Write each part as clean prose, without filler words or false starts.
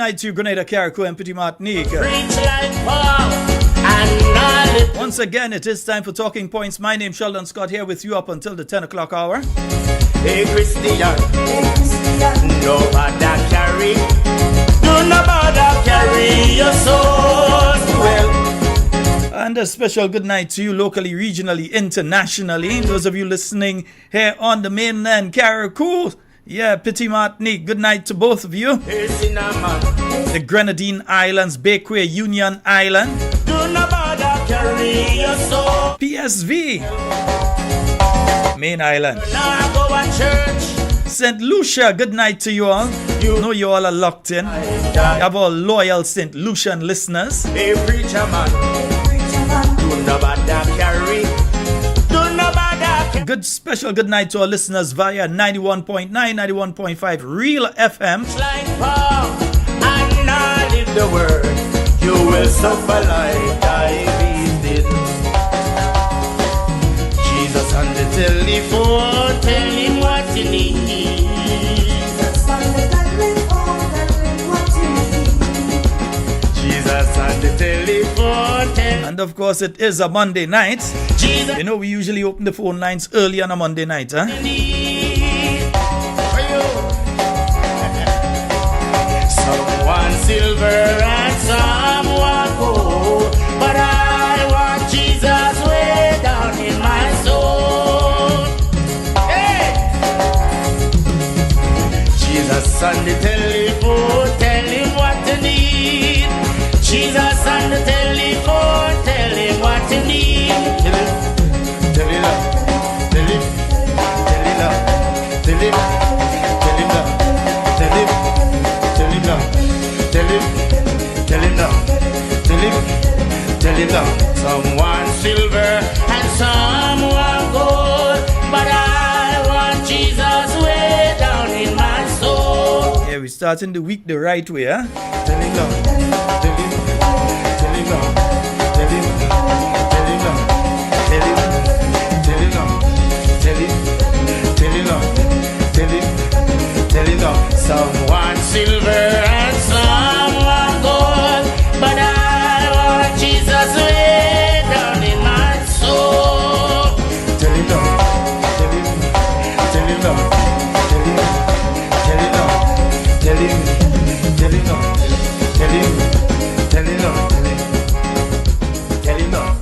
night to you, Grenada, Carriacou, and Petit Martinique. Once again, it is time for Talking Points. My name is Sheldon Scott, here with you up until the 10 o'clock hour. Hey Christian, no bother carry, do no bother carry your soul well. And a special good night to you locally, regionally, internationally. Those of you listening here on the mainland, Carriacou, Petit Martinique, good night to both of you. The Grenadine Islands, Bakeway, Union Island. Do no bother carry your soul. PSV, Main Island. Now go to church. St. Lucia, good night to you all. You know you all are locked in. You have all loyal St. Lucian listeners. Hey preacher man, do no bother carry. Good special good night to our listeners via 91.9, 91.5 Real FM. Like Paul, and not live the word, you will suffer like diabetes. Jesus on the telephone, tell him what you need. Jesus on the telephone, and of course it is a Monday night. Jesus. You know we usually open the phone lines early on a Monday night, huh? Someone silver and someone gold, but I want Jesus way down in my soul. Hey! Jesus on the telephone, tell him what you need. Jesus on the telephone, tell him what you need. Tell him love, tell him love, tell him love, tell him love, tell him love. Someone silver and someone gold, but I want Jesus way down in my soul. Yeah, we're starting the week the right way, huh? Tell him love, tell him love, tell him love, tell him love, tell him love, tell him love, tell him love, tell him love. Someone silver and someone gold, but I want Jesus way down in my soul. Tell him love, tell him love, tell him love, tell him love.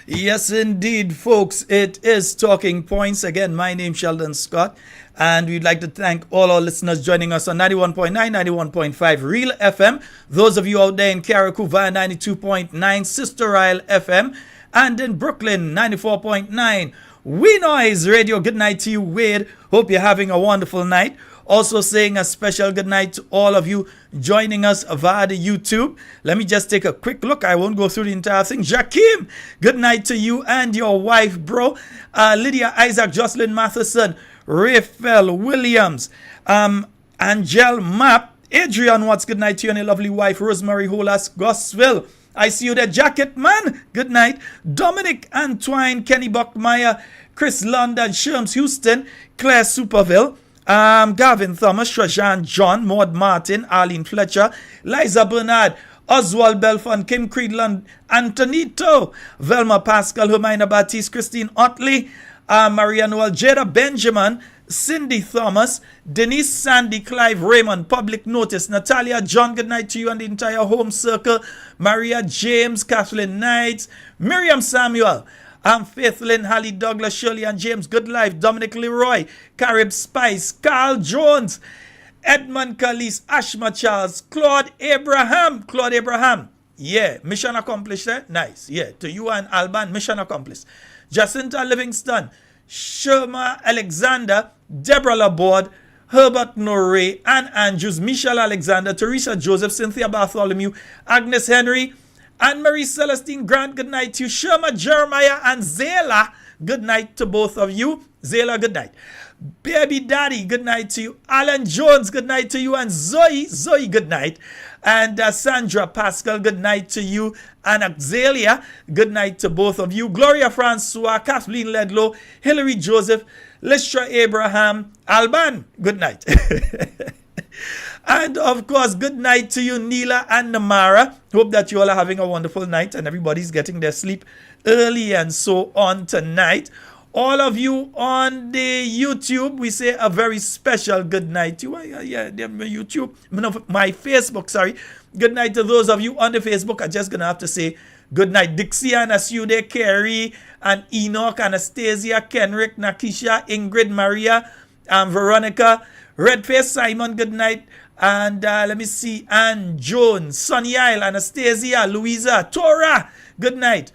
Yes, indeed, folks. It is Talking Points. Again, my name is Sheldon Scott. And we'd like to thank all our listeners joining us on 91.9, 91.5 Real FM. Those of you out there in Carriacou via 92.9 Sister Isle FM. And in Brooklyn, 94.9 We Noise Radio. Good night to you, Wade. Hope you're having a wonderful night. Also saying a special good night to all of you joining us via the YouTube. Let me just take a quick look. I won't go through the entire thing. Jakim, good night to you and your wife, bro. Lydia Isaac, Jocelyn Matheson, Raphael Williams, Angel Map, Adrian Watts, good night to you and your lovely wife, Rosemary Holas Goswell. I see you there, Jacket Man. Good night. Dominic Antoine, Kenny Buckmeyer, Chris London, Sherms Houston, Claire Superville. Gavin Thomas, Trajan John, Maud Martin, Arlene Fletcher, Liza Bernard, Oswald Belfon, Kim Creedland, Antonito, Velma Pascal, Hermina Baptiste, Christine Otley, Maria Noel, Jada Benjamin, Cindy Thomas, Denise Sandy, Clive Raymond, Public Notice, Natalia John, good night to you and the entire home circle, Maria James, Kathleen Knights, Miriam Samuel, Faith Lynn, Hallie Douglas, Shirley and James Goodlife, Dominic Leroy, Carib Spice, Carl Jones, Edmund Calise, Ashma Charles, Claude Abraham. Yeah, mission accomplished, eh? Nice. Yeah, to you and Alban, mission accomplished. Jacinta Livingston, Sherma Alexander, Deborah Laborde, Herbert Norrie, Ann Andrews, Michelle Alexander, Teresa Joseph, Cynthia Bartholomew, Agnes Henry, Anne-Marie Celestine Grant, good night to you. Sherma Jeremiah and Zayla, good night to both of you. Zayla, good night. Baby Daddy, good night to you. Alan Jones, good night to you. And Zoe, good night. And Sandra Pascal, good night to you. And Axelia, good night to both of you. Gloria Francois, Kathleen Ledlow, Hilary Joseph, Listra Abraham, Alban, good night. And of course, good night to you, Neela and Namara. Hope that you all are having a wonderful night and everybody's getting their sleep early and so on tonight. All of you on the YouTube, we say a very special good night to you. Yeah, my YouTube, my Facebook, sorry. Good night to those of you on the Facebook. I'm just going to have to say good night. Dixie and Asude, Carrie and Enoch, Anastasia, Kenrick, Nakisha, Ingrid, Maria, and Veronica. Redface, Simon, good night. And let me see, Anne, Joan, Sonny Isle, Anastasia, Louisa, Tora, good night.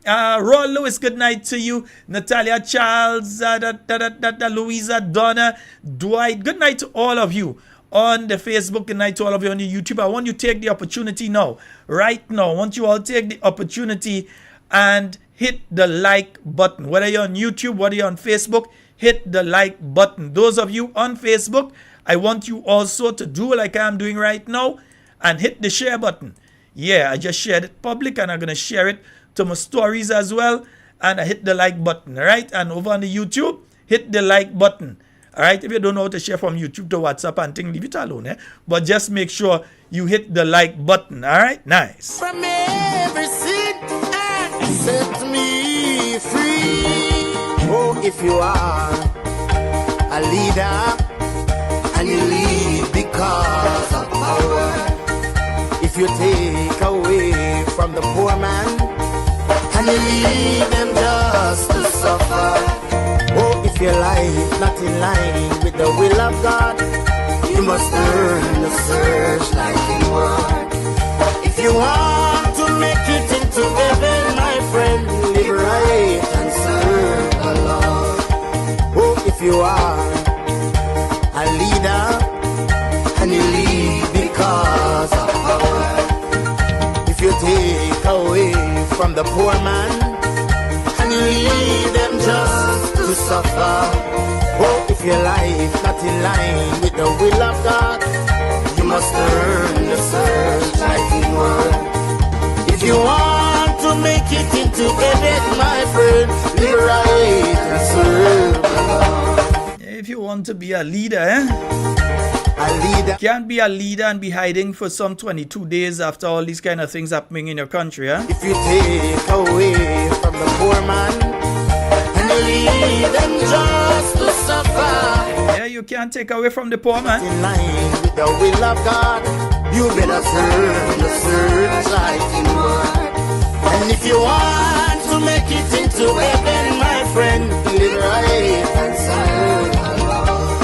Roy Lewis, good night to you. Natalia, Charles, Louisa, Donna, Dwight, good night to all of you on the Facebook. Good night to all of you on the YouTube. I want you to take the opportunity now, right now. I want you all to take the opportunity and hit the like button. Whether you're on YouTube, whether you're on Facebook, hit the like button. Those of you on Facebook, I want you also to do like I'm doing right now and hit the share button. Yeah, I just shared it public and I'm going to share it to my stories as well. And I hit the like button, all right? And over on the YouTube, hit the like button. All right, if you don't know how to share from YouTube to WhatsApp and things, leave it alone. But just make sure you hit the like button. All right, nice. From every sin and set me free. Oh, if you are a leader and you lead because of power, if you take away from the poor man and you leave them just to suffer. Oh, if your life not in line with the will of God, you must learn the searchlight inward. If you want to make it into heaven, my friend, live right and serve the Lord. Oh, if you are a leader and you lead because of power, if you take away from the poor man and you leave them just to suffer. Oh, if your life not in line with the will of God, you must learn the searchlight inward. If you want to make it into heaven, my friend, live right and serve the Lord. If you want to be a leader, A leader can't be a leader and be hiding for some 22 days after all these kind of things happening in your country, if you take away from the poor man and you leave them just to suffer. Yeah, you can't take away from the poor man. In line with the will of God, you better serve the searchlight inward. And if you want to make it into heaven, my friend, live right and serve the Lord.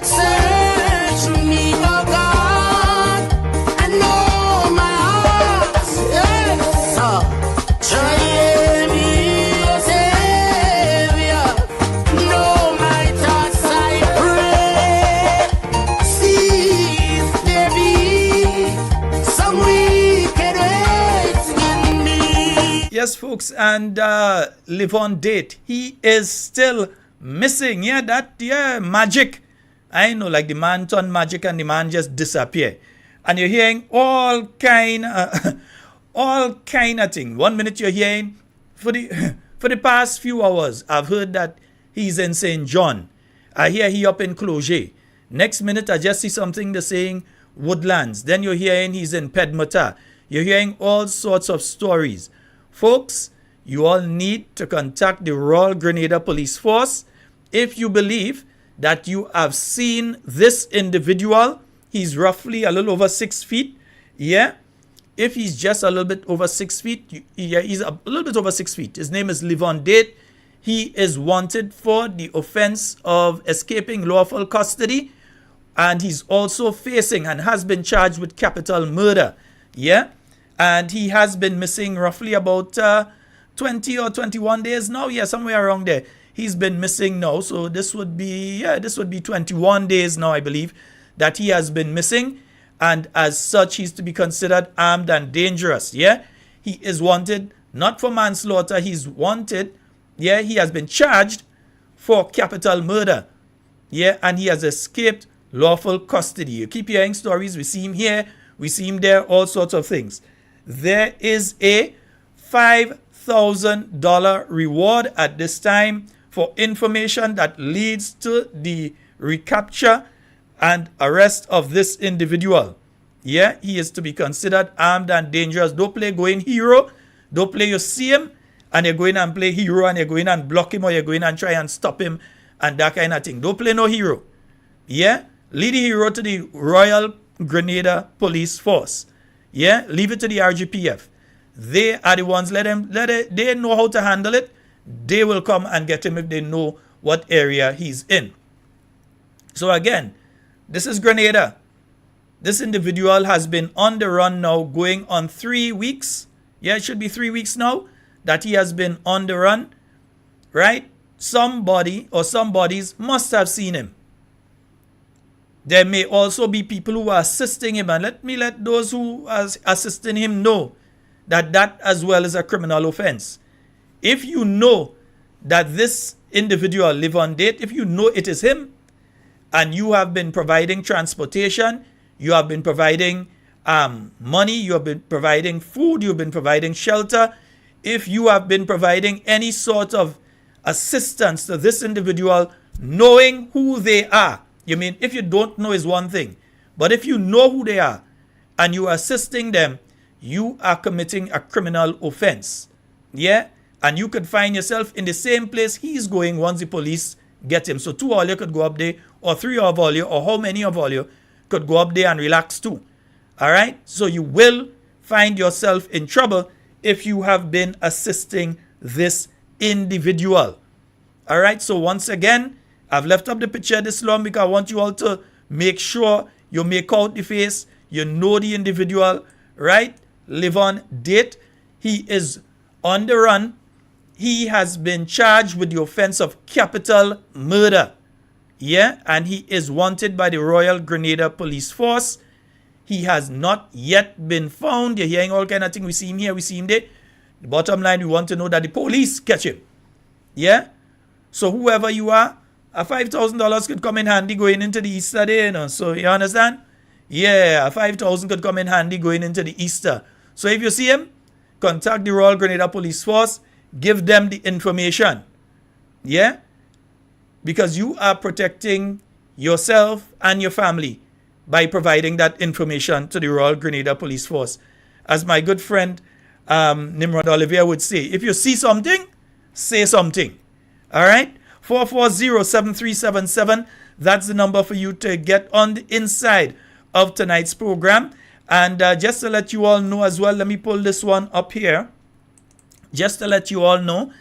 Search me, oh God, and know my heart. Yes, try me, oh Savior, know my thoughts, I pray. See if there be some wicked ways in me. Yes, folks, and live on date. He is still missing. Yeah, magic. I know, like the man turned magic and the man just disappear. And you're hearing all kind of thing. 1 minute you're hearing, for the past few hours, I've heard that he's in St. John. I hear he up in Cloget. Next minute, I just see something they're saying Woodlands. Then you're hearing he's in Pedmota. You're hearing all sorts of stories. Folks, you all need to contact the Royal Grenada Police Force if you believe that you have seen this individual. He's roughly a little over 6 feet. Yeah. If he's just a little bit over 6 feet, he's a little bit over 6 feet. His name is Livon Date. He is wanted for the offense of escaping lawful custody. And he's also facing and has been charged with capital murder. Yeah. And he has been missing roughly about 20 or 21 days now. Yeah, somewhere around there. He's been missing now. So this would be 21 days now, I believe, that he has been missing. And as such, he's to be considered armed and dangerous. Yeah, he is wanted not for manslaughter. He's wanted. Yeah, he has been charged for capital murder. Yeah, and he has escaped lawful custody. You keep hearing stories. We see him here. We see him there. All sorts of things. There is a $5,000 reward at this time for information that leads to the recapture and arrest of this individual. Yeah, he is to be considered armed and dangerous. Don't play going hero. Don't play you see him and you're going and play hero and you're going and block him or you're going and try and stop him and that kind of thing. Don't play no hero. Yeah, lead the hero to the Royal Grenada Police Force. Yeah, leave it to the RGPF. They are the ones, they know how to handle it. They will come and get him if they know what area he's in. So again, this is Grenada. This individual has been on the run now going on 3 weeks. Yeah, it should be 3 weeks now that he has been on the run, right? Somebody or somebodies must have seen him. There may also be people who are assisting him, and let me let those who are assisting him know that that as well is a criminal offense. If you know that this individual live on date, if you know it is him, and you have been providing transportation, you have been providing money, you have been providing food, you have been providing shelter, if you have been providing any sort of assistance to this individual, knowing who they are. You mean, if you don't know is one thing, but if you know who they are and you are assisting them, you are committing a criminal offense. Yeah? And you could find yourself in the same place he's going once the police get him. So 2 of you could go up there, or 3 of all you, or how many of all you could go up there and relax too. All right? So you will find yourself in trouble if you have been assisting this individual. All right? So once again, I've left up the picture this long because I want you all to make sure you make out the face, you know the individual, right? Live on date. He is on the run. He has been charged with the offense of capital murder. Yeah, and he is wanted by the Royal Grenada Police Force. He has not yet been found. You're hearing all kind of things. We see him here, we see him there. The bottom line, we want to know that the police catch him. Yeah? So whoever you are, a $5,000 could come in handy going into the Easter day, you know. So you understand? Yeah, a $5,000 could come in handy going into the Easter. So if you see him, contact the Royal Grenada Police Force, give them the information. Yeah? Because you are protecting yourself and your family by providing that information to the Royal Grenada Police Force. As my good friend Nimrod Olivier would say, if you see something, say something. All right? 440-7377. That's the number for you to get on the inside of tonight's program. And just to let you all know as well, let me pull this one up here. Just to let you all know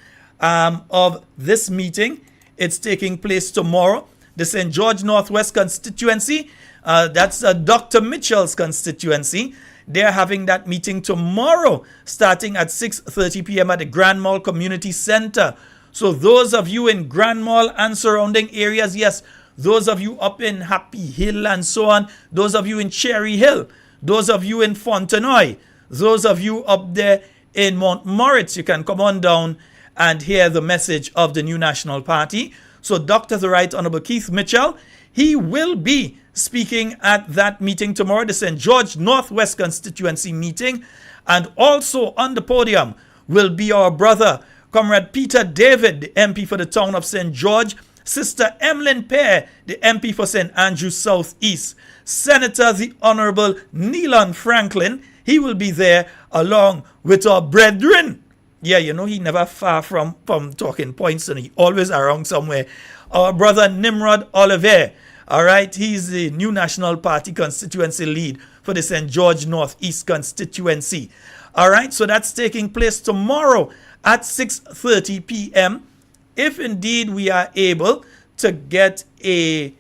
of this meeting. It's taking place tomorrow. The St. George Northwest constituency, that's Dr. Mitchell's constituency. They're having that meeting tomorrow starting at 6:30 p.m. at the Grand Mall Community Center. So those of you in Grand Mall and surrounding areas, yes, those of you up in Happy Hill and so on, those of you in Cherry Hill, those of you in Fontenoy, those of you up there in Mount Moritz, you can come on down and hear the message of the new National Party. So Dr. the Right Honorable Keith Mitchell, he will be speaking at that meeting tomorrow, the St. George Northwest constituency meeting. And also on the podium will be our brother, Comrade Peter David, the MP for the town of St. George, Sister Emlyn Pear, the MP for St. Andrews South East, Senator the Honorable Neelan Franklin, he will be there along with our brethren. Yeah, you know, he never far from talking points and he always around somewhere. Our brother Nimrod Olivier, all right, he's the new National Party constituency lead for the St. George Northeast constituency. All right, so that's taking place tomorrow at 6:30 p.m. If indeed we are able to get a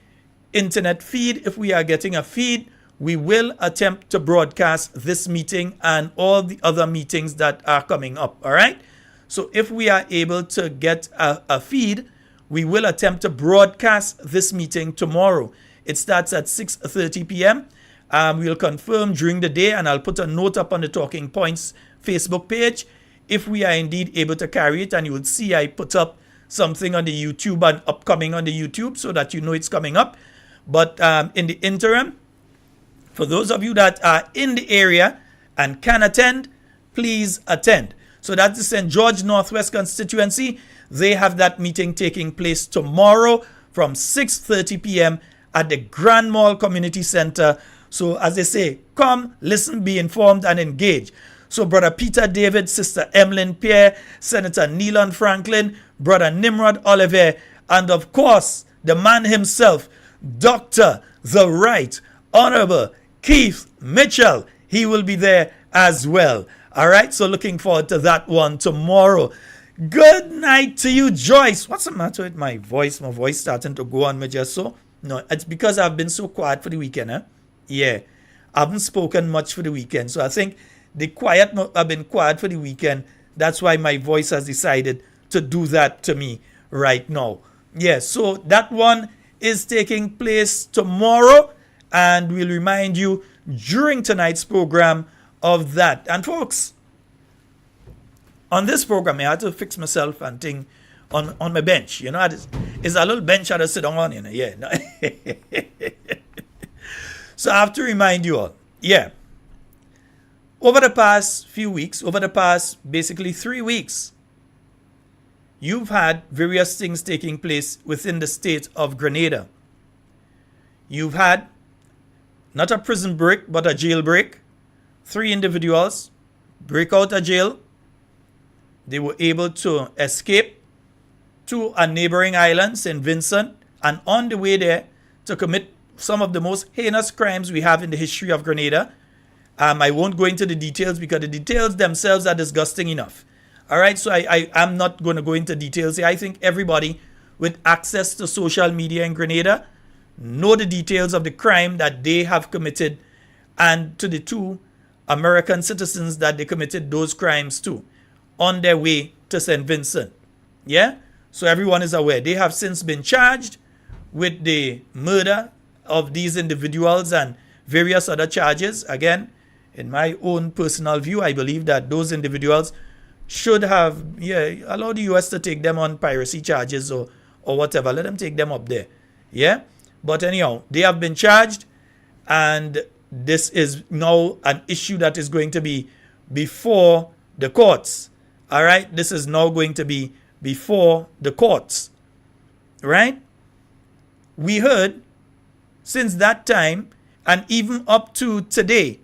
internet feed, if we are getting a feed, we will attempt to broadcast this meeting and all the other meetings that are coming up, all right? So if we are able to get a feed, we will attempt to broadcast this meeting tomorrow. It starts at 6:30 p.m. We'll confirm during the day, and I'll put a note up on the Talking Points Facebook page if we are indeed able to carry it. And you would see I put up something on the YouTube and upcoming on the YouTube so that you know it's coming up. But in the interim, for those of you that are in the area and can attend, please attend. So that's the St. George Northwest constituency. They have that meeting taking place tomorrow from 6:30 p.m. at the Grand Mall Community Center. So as they say, come, listen, be informed, and engage. So Brother Peter David, Sister Emlyn Pierre, Senator Neelan Franklin, Brother Nimrod Oliver, and of course, the man himself, Dr. the Right Honorable Keith Mitchell. He will be there as well. All right, so looking forward to that one tomorrow. Good night to you, Joyce. What's the matter with my voice? My voice starting to go on me just so? No, it's because I've been so quiet for the weekend, huh? Yeah, I haven't spoken much for the weekend. So I think I've been quiet for the weekend. That's why my voice has decided to do that to me right now. Yeah, so that one is taking place tomorrow, and we'll remind you during tonight's program of that. And folks, on this program, I had to fix myself and thing on my bench. You know, it's a little bench I just sit on, you know. Yeah. No. So I have to remind you all, yeah, over the past few weeks, over the past basically 3 weeks, you've had various things taking place within the state of Grenada. You've had not a prison break, but a jail break. 3 individuals break out of jail. They were able to escape to a neighboring island, St. Vincent, and on the way there to commit some of the most heinous crimes we have in the history of Grenada. I won't go into the details because the details themselves are disgusting enough. All right, so I'm not going to go into details here. I think everybody with access to social media in Grenada know the details of the crime that they have committed and to the 2 American citizens that they committed those crimes to on their way to St. Vincent. Yeah? So everyone is aware. They have since been charged with the murder of these individuals and various other charges. Again, in my own personal view, I believe that those individuals should have allowed the U.S. to take them on piracy charges or whatever. Let them take them up there. Yeah? But anyhow, they have been charged, and this is now an issue that is going to be before the courts. All right? This is now going to be before the courts. Right? We heard since that time and even up to today,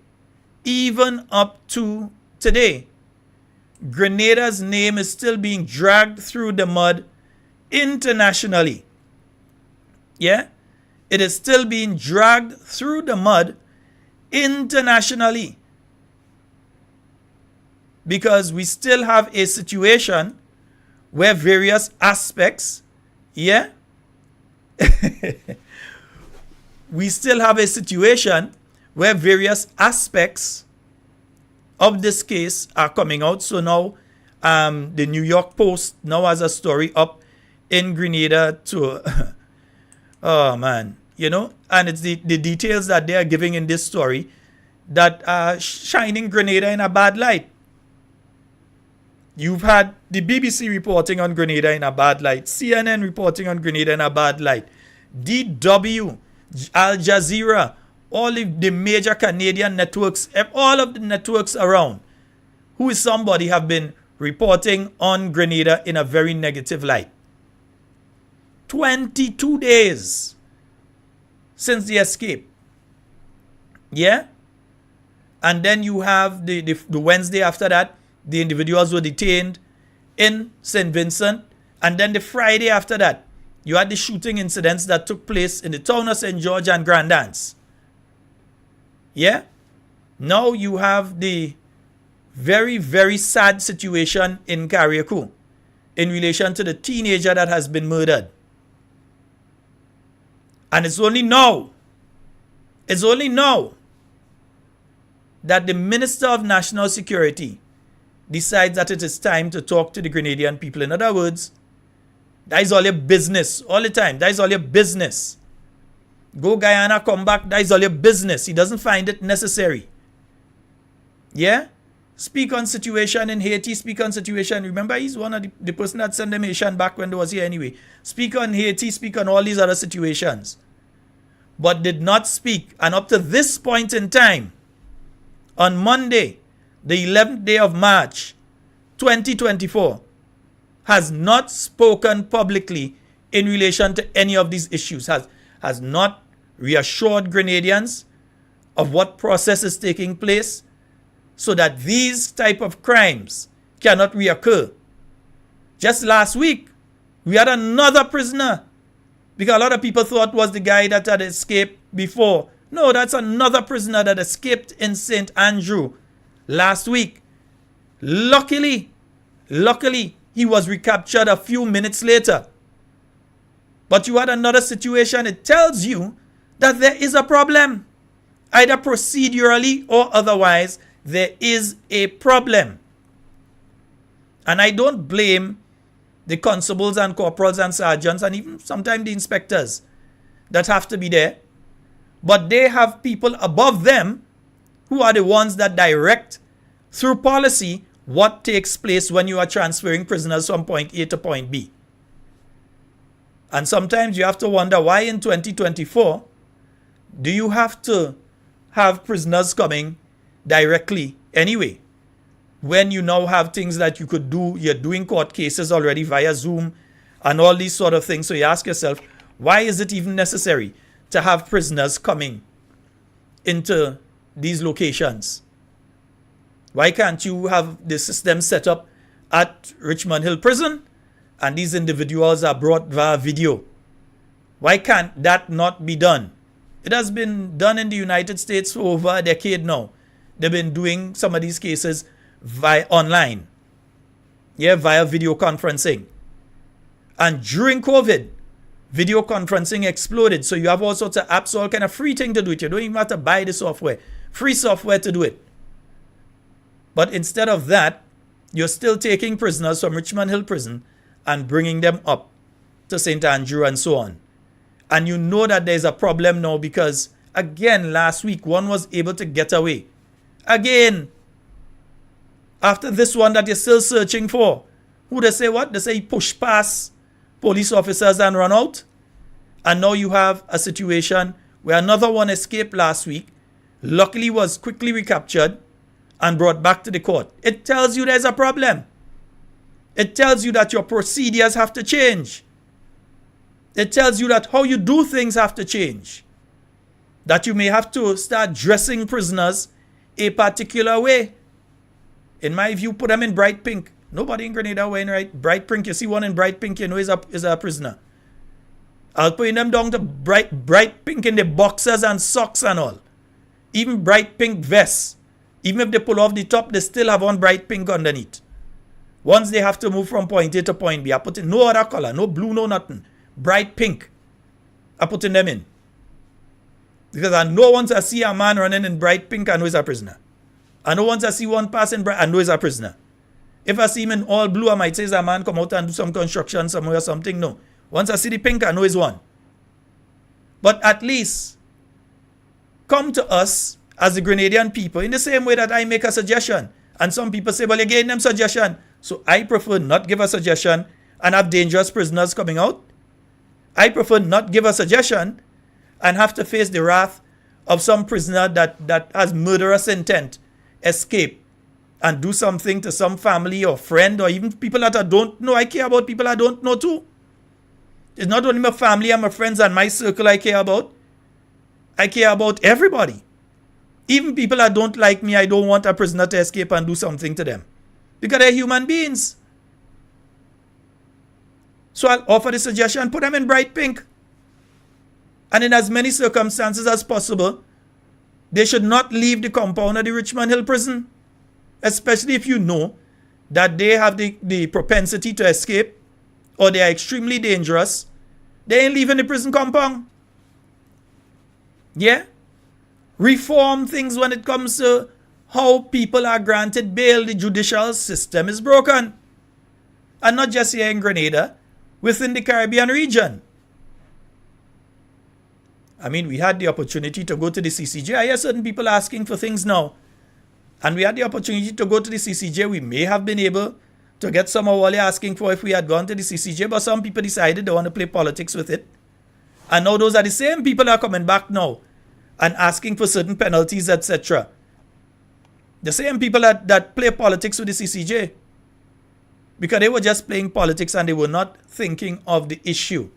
Grenada's name is still being dragged through the mud internationally. Yeah? It is still being dragged through the mud internationally. Because we still have a situation where various aspects, yeah? We still have a situation where various aspects of this case are coming out. So now the New York Post now has a story up in Grenada to, oh man, you know, and it's the details that they are giving in this story that are shining Grenada in a bad light. You've had the BBC reporting on Grenada in a bad light, CNN reporting on Grenada in a bad light, DW, Al Jazeera, all of the major Canadian networks, all of the networks around, who is somebody, have been reporting on Grenada in a very negative light. 22 days since the escape. Yeah? And then you have the Wednesday after that, the individuals were detained in St. Vincent. And then the Friday after that, you had the shooting incidents that took place in the town of St. George and Grand Anse. Yeah? Now you have the very, very sad situation in Carriacou in relation to the teenager that has been murdered. And it's only now that the Minister of National Security decides that it is time to talk to the Grenadian people. In other words, that is all your business all the time. That is all your business. Go Guyana, come back, that is all your business. He doesn't find it necessary. Yeah? Speak on situation in Haiti, speak on situation. Remember, he's one of the person that sent them Haitian back when they was here anyway. Speak on Haiti, speak on all these other situations. But did not speak. And up to this point in time, on Monday, the 11th day of March, 2024, has not spoken publicly in relation to any of these issues. Has not reassured Grenadians of what process is taking place so that these type of crimes cannot reoccur. Just last week, we had another prisoner, because a lot of people thought was the guy that had escaped before. No, that's another prisoner that escaped in St. Andrew last week. Luckily, he was recaptured a few minutes later. But you had another situation. It tells you that there is a problem. Either procedurally or otherwise, there is a problem. And I don't blame the constables and corporals and sergeants and even sometimes the inspectors that have to be there. But they have people above them who are the ones that direct through policy what takes place when you are transferring prisoners from point A to point B. And sometimes you have to wonder why in 2024 do you have to have prisoners coming directly anyway, when you now have things that you could do. You're doing court cases already via Zoom and all these sort of things. So you ask yourself, why is it even necessary to have prisoners coming into these locations? Why can't you have the system set up at Richmond Hill Prison and these individuals are brought via video? Why can't that not be done? It has been done in the United States for over a decade now. They've been doing some of these cases via online, via video conferencing. And during COVID, video conferencing exploded. So you have all sorts of apps, all kind of free thing to do it. You don't even have to buy the software. Free software to do it. But instead of that, you're still taking prisoners from Richmond Hill Prison and bringing them up to St. Andrew and so on. And you know that there's a problem now because, again, last week, one was able to get away. Again, after this one that you're still searching for, who they say what? They say he pushed past police officers and run out. And now you have a situation where another one escaped last week, luckily was quickly recaptured and brought back to the court. It tells you there's a problem. It tells you that your procedures have to change. It tells you that how you do things have to change. That you may have to start dressing prisoners a particular way. In my view, put them in bright pink. Nobody in Grenada wearing bright pink. You see one in bright pink, you know is a prisoner. I'll put them down to bright pink in the boxers and socks and all. Even bright pink vests. Even if they pull off the top, they still have on bright pink underneath. Once they have to move from point A to point B, I put in no other color, no blue, no nothing. Bright pink. I put in them in. Because I know once I see a man running in bright pink, I know he's a prisoner. I know once I see one passing bright, I know he's a prisoner. If I see him in all blue, I might say, is a man come out and do some construction somewhere or something. No. Once I see the pink, I know he's one. But at least, come to us as the Grenadian people in the same way that I make a suggestion. And some people say, well, you're getting them suggestion. So I prefer not give a suggestion and have dangerous prisoners coming out. I prefer not give a suggestion and have to face the wrath of some prisoner that has murderous intent, escape, and do something to some family or friend or even people that I don't know. I care about people I don't know too. It's not only my family and my friends and my circle I care about. I care about everybody. Even people that don't like me, I don't want a prisoner to escape and do something to them. Because they're human beings. So I'll offer the suggestion, put them in bright pink. And in as many circumstances as possible, they should not leave the compound of the Richmond Hill Prison. Especially if you know that they have the propensity to escape or they are extremely dangerous. They ain't leaving the prison compound. Yeah? Reform things when it comes to how people are granted bail. The judicial system is broken. And not just here in Grenada, within the Caribbean region. I mean, we had the opportunity to go to the CCJ. I hear certain people asking for things now. And we had the opportunity to go to the CCJ. We may have been able to get some of what they're asking for if we had gone to the CCJ. But some people decided they want to play politics with it. And now those are the same people that are coming back now and asking for certain penalties, etc. The same people that play politics with the CCJ. Because they were just playing politics and they were not thinking of the issue.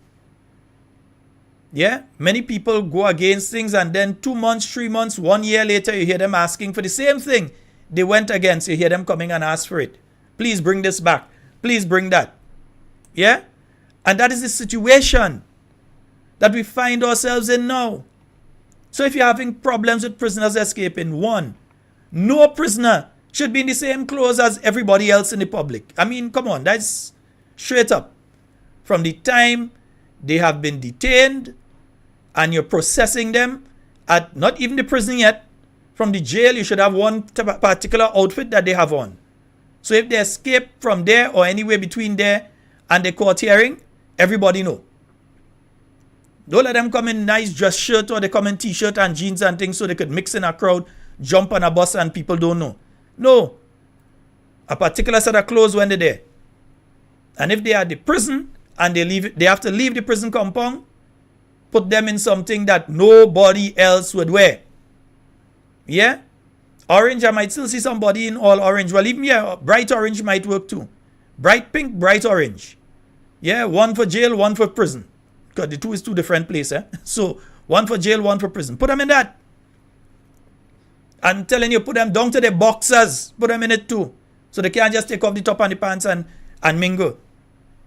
Yeah, many people go against things and then 2 months, 3 months, 1 year later, you hear them asking for the same thing they went against. You hear them coming and ask for it. Please bring this back. Please bring that. Yeah? And that is the situation that we find ourselves in now. So if you're having problems with prisoners escaping, one, no prisoner should be in the same clothes as everybody else in the public. I mean, come on, that's straight up. From the time they have been detained and you're processing them at not even the prison yet, from the jail, you should have one particular outfit that they have on. So if they escape from there or anywhere between there and the court hearing, everybody know. Don't let them come in nice dress shirt or they come in t-shirt and jeans and things so they could mix in a crowd, jump on a bus and people don't know. No. A particular set of clothes when they're there. And if they are at the prison and they have to leave the prison compound, put them in something that nobody else would wear. Yeah? Orange, I might still see somebody in all orange. Well, even here, bright orange might work too. Bright pink, bright orange. Yeah, one for jail, one for prison. Because the two is two different places. Eh? So, one for jail, one for prison. Put them in that. I'm telling you, put them down to the boxers. Put them in it too. So they can't just take off the top and the pants and mingle.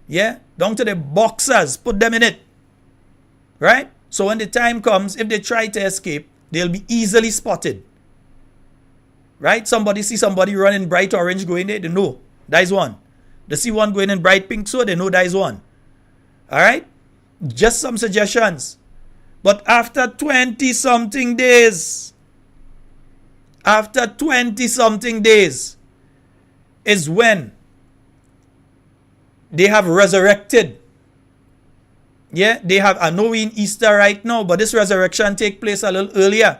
Yeah? Down to the boxers. Put them in it. Right? So when the time comes, if they try to escape, they'll be easily spotted. Right? Somebody see somebody running bright orange going there, they know. That is one. They see one going in bright pink, so they know that is one. Alright? Just some suggestions. But after 20-something days, is when they have resurrected. Yeah, they have, I know we're in Easter right now, but this resurrection take place a little earlier.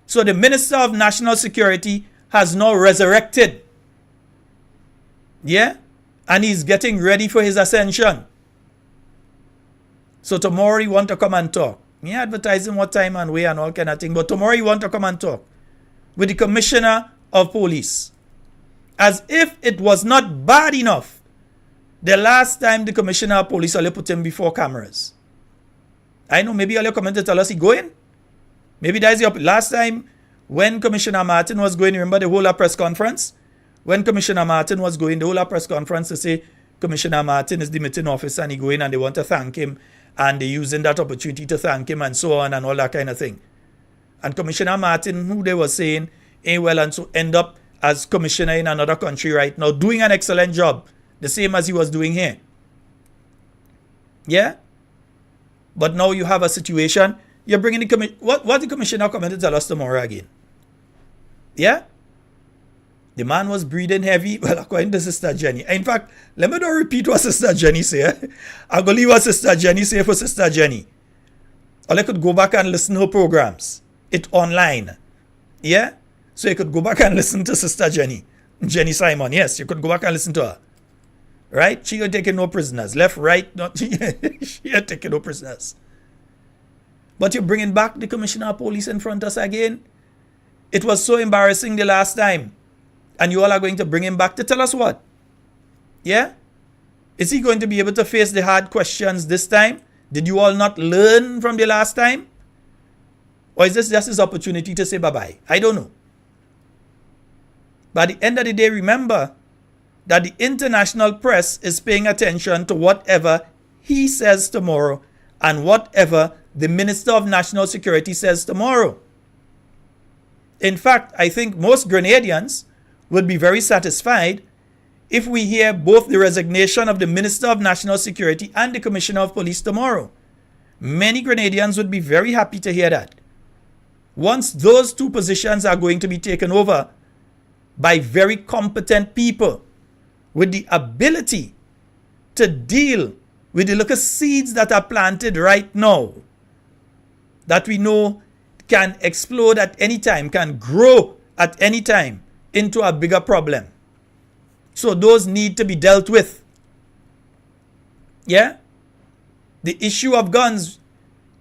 So the Minister of National Security has now resurrected. Yeah, and he's getting ready for his ascension. So tomorrow he want to come and talk. Me advertising what time and where and all kind of thing, but tomorrow he want to come and talk with the Commissioner of Police. As if it was not bad enough the last time the Commissioner of Police only put him before cameras. I know maybe all your comment to tell us he going. Maybe that's the last time when Commissioner Martin was going, remember the whole press conference? When Commissioner Martin was going, the whole press conference to say Commissioner Martin is the meeting officer and he going and they want to thank him and they're using that opportunity to thank him and so on and all that kind of thing. And Commissioner Martin, who they were saying, ain't well and so end up as commissioner in another country right now, doing an excellent job, the same as he was doing here. Yeah? But now you have a situation, you're bringing the what the commissioner coming to tell us tomorrow again? Yeah? The man was breathing heavy. Well, according to Sister Jenny. In fact, let me not repeat what Sister Jenny said. I'm going to leave what Sister Jenny say for Sister Jenny. Or I could go back and listen to her programs. It's online. Yeah? So you could go back and listen to Sister Jenny. Jenny Simon. Yes, you could go back and listen to her. Right? She ain't taking no prisoners. Left, right, not she ain't taking no prisoners. But you're bringing back the Commissioner of Police in front of us again. It was so embarrassing the last time. And you all are going to bring him back to tell us what? Yeah? Is he going to be able to face the hard questions this time? Did you all not learn from the last time? Or is this just his opportunity to say bye-bye? I don't know. But at the end of the day, remember that the international press is paying attention to whatever he says tomorrow and whatever the Minister of National Security says tomorrow. In fact, I think most Grenadians would be very satisfied if we hear both the resignation of the Minister of National Security and the Commissioner of Police tomorrow. Many Grenadians would be very happy to hear that. Once those two positions are going to be taken over by very competent people with the ability to deal with the little seeds that are planted right now that we know can explode at any time, can grow at any time into a bigger problem. So those need to be dealt with. Yeah? The issue of guns,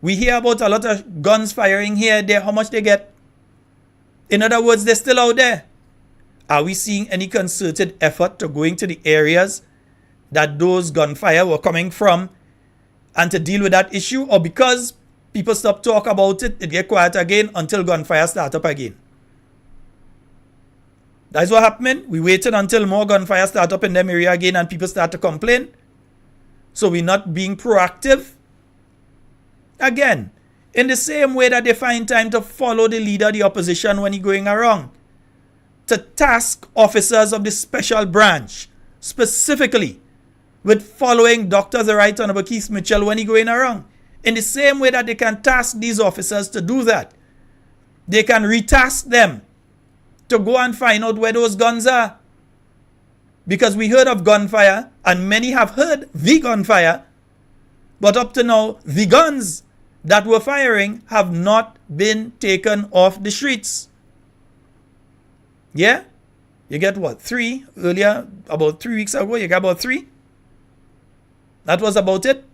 we hear about a lot of guns firing here, there, how much they get. In other words, they're still out there. Are we seeing any concerted effort to going to the areas that those gunfire were coming from and to deal with that issue, or because people stop talk about it, it get quiet again until gunfire start up again. That's what happened. We waited until more gunfire start up in them area again and people start to complain. So we're not being proactive. Again, in the same way that they find time to follow the leader of the opposition when he's going around, to task officers of the special branch, specifically with following Dr. the Right Honorable Keith Mitchell when he's going around. In the same way that they can task these officers to do that, they can retask them to go and find out where those guns are. Because we heard of gunfire, and many have heard the gunfire, but up to now, the guns that were firing have not been taken off the streets. Yeah? You get what? 3 earlier, about 3 weeks ago, you got about 3. That was about it.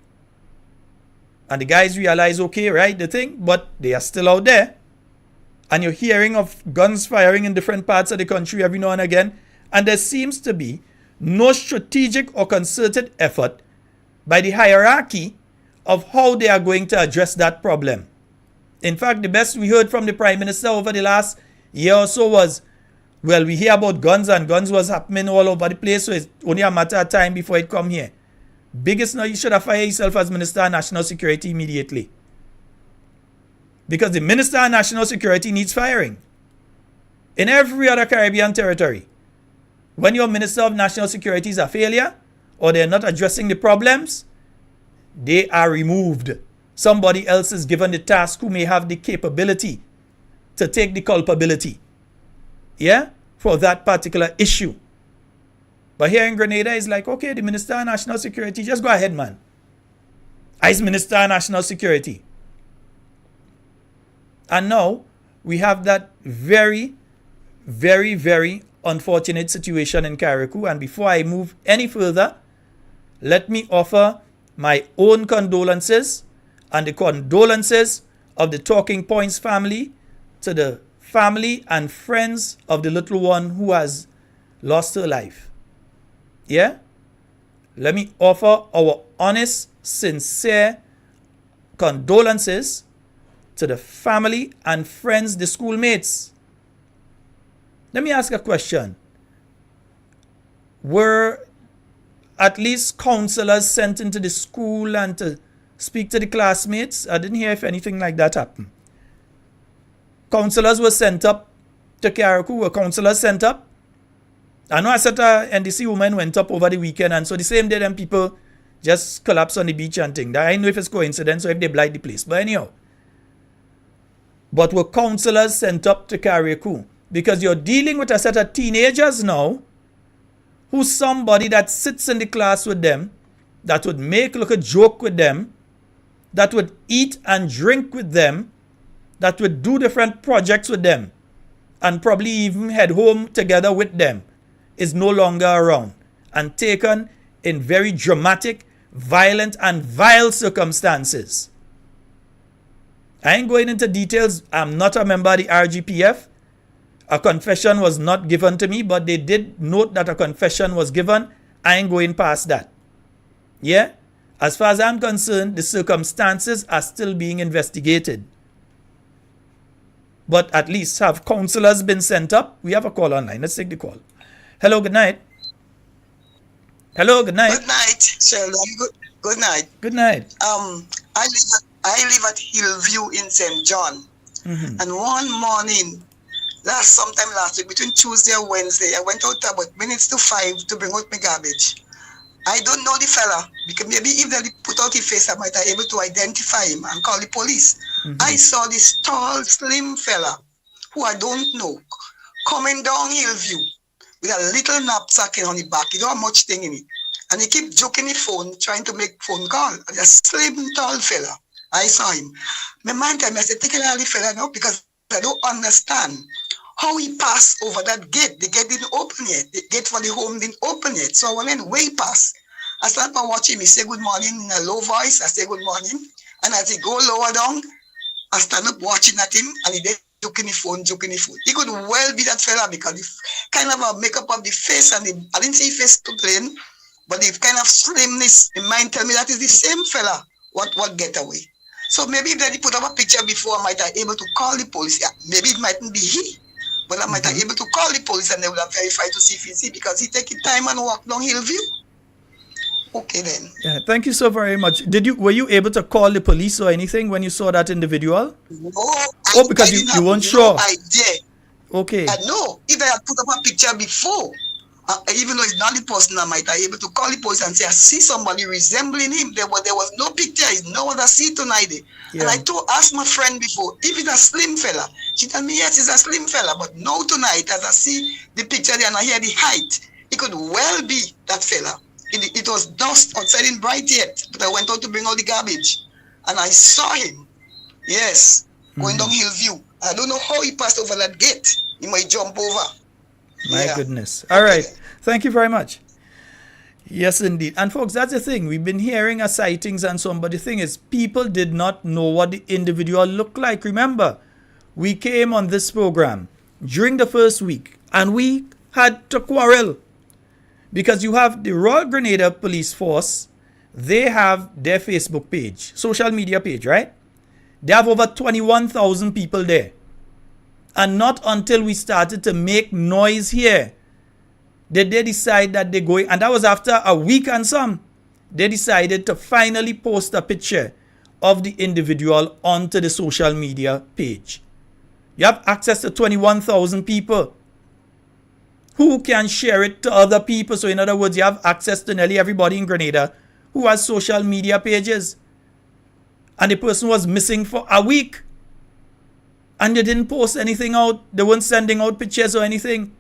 And the guys realize, okay, right, the thing, but they are still out there. And you're hearing of guns firing in different parts of the country every now and again. And there seems to be no strategic or concerted effort by the hierarchy of how they are going to address that problem. In fact, the best we heard from the Prime Minister over the last year or so was, well, we hear about guns and guns was happening all over the place, so it's only a matter of time before it come here. Biggest now, you should have fired yourself as Minister of National Security immediately. Because the Minister of National Security needs firing. In every other Caribbean territory, when your Minister of National Security is a failure, or they're not addressing the problems, they are removed. Somebody else is given the task who may have the capability to take the culpability. Yeah? For that particular issue. But here in Grenada, it's like, okay, the Minister of National Security, just go ahead, man. I's Minister of National Security. And now, we have that very, very, very unfortunate situation in Carriacou. And before I move any further, let me offer my own condolences and the condolences of the Talking Points family to the family and friends of the little one who has lost her life. Yeah? Let me offer our honest, sincere condolences to the family and friends, the schoolmates. Let me ask a question. Were at least counselors sent into the school and to speak to the classmates? I didn't hear if anything like that happened. Counselors were sent up to Carriacou. Were counselors sent up? I know I said a NDC woman went up over the weekend, and so the same day them people just collapse on the beach and thing. I don't know if it's coincidence or if they blight the place. But anyhow. But were counselors sent up to Carriacou? Because you're dealing with a set of teenagers now who's somebody that sits in the class with them, that would make a joke with them, that would eat and drink with them, that would do different projects with them, and probably even head home together with them, is no longer around and taken in very dramatic, violent, and vile circumstances. I ain't going into details. I'm not a member of the RGPF. A confession was not given to me, but they did note that a confession was given. I ain't going past that. Yeah? As far as I'm concerned, the circumstances are still being investigated. But at least have counselors been sent up? We have a call online. Let's take the call. Hello, good night. Hello, good night. Good night, Sheldon. Good night. Good night. I live at Hillview in St. John. Mm-hmm. And one morning, sometime last week, between Tuesday and Wednesday, I went out about minutes to 5 to bring out my garbage. I don't know the fella, because maybe if they put out his face, I might be able to identify him and call the police. Mm-hmm. I saw this tall, slim fella, who I don't know, coming down Hillview with a little knapsack on the back. He don't have much thing in it. And he keep joking the phone, trying to make phone call. And a slim, tall fella. I saw him. My mind time, I said, take it out of the fella now, because I don't understand how he passed over that gate. The gate didn't open yet. The gate for the home didn't open yet. So I went way past. I started to watch him. He said good morning in a low voice. I said good morning. And as he go lower down, I stand up watching at him, and he did joking the phone. He could well be that fella, because the kind of a makeup of the face, and I didn't see his face too plain, but the kind of slimness in mind tell me that is the same fella what getaway. So maybe if they put up a picture before, I might have able to call the police. Yeah, maybe it mightn't be he, but I might have able to call the police and they would have verified to see if it's he because he take his time and walk down Hillview. Okay then. Yeah, thank you so very much. Were you able to call the police or anything when you saw that individual? No, because you weren't sure. I did. Okay. I know. If I had put up a picture before, even though it's not the person, I might have able to call the police and say, I see somebody resembling him. There was no picture. It's no other see tonight. Yeah. And I asked my friend before, if it's a slim fella. She told me, yes, it's a slim fella. But no tonight, as I see the picture there and I hear the height, it could well be that fella. It was dust outside in bright yet, but I went out to bring out the garbage. And I saw him. Yes, going down Hillview. I don't know how he passed over that gate. He might jump over. My goodness. All right. Thank you very much. Yes, indeed. And folks, that's the thing. We've been hearing a sightings and so on, but the thing is, people did not know what the individual looked like. Remember, we came on this program during the first week and we had to quarrel because you have the Royal Grenada Police Force. They have their Facebook page, social media page, right? They have over 21,000 people there. And not until we started to make noise here did they decide that they're going, and that was after a week and some, they decided to finally post a picture of the individual onto the social media page. You have access to 21,000 people who can share it to other people. So in other words, you have access to nearly everybody in Grenada who has social media pages. And the person was missing for a week. And they didn't post anything out. They weren't sending out pictures or anything.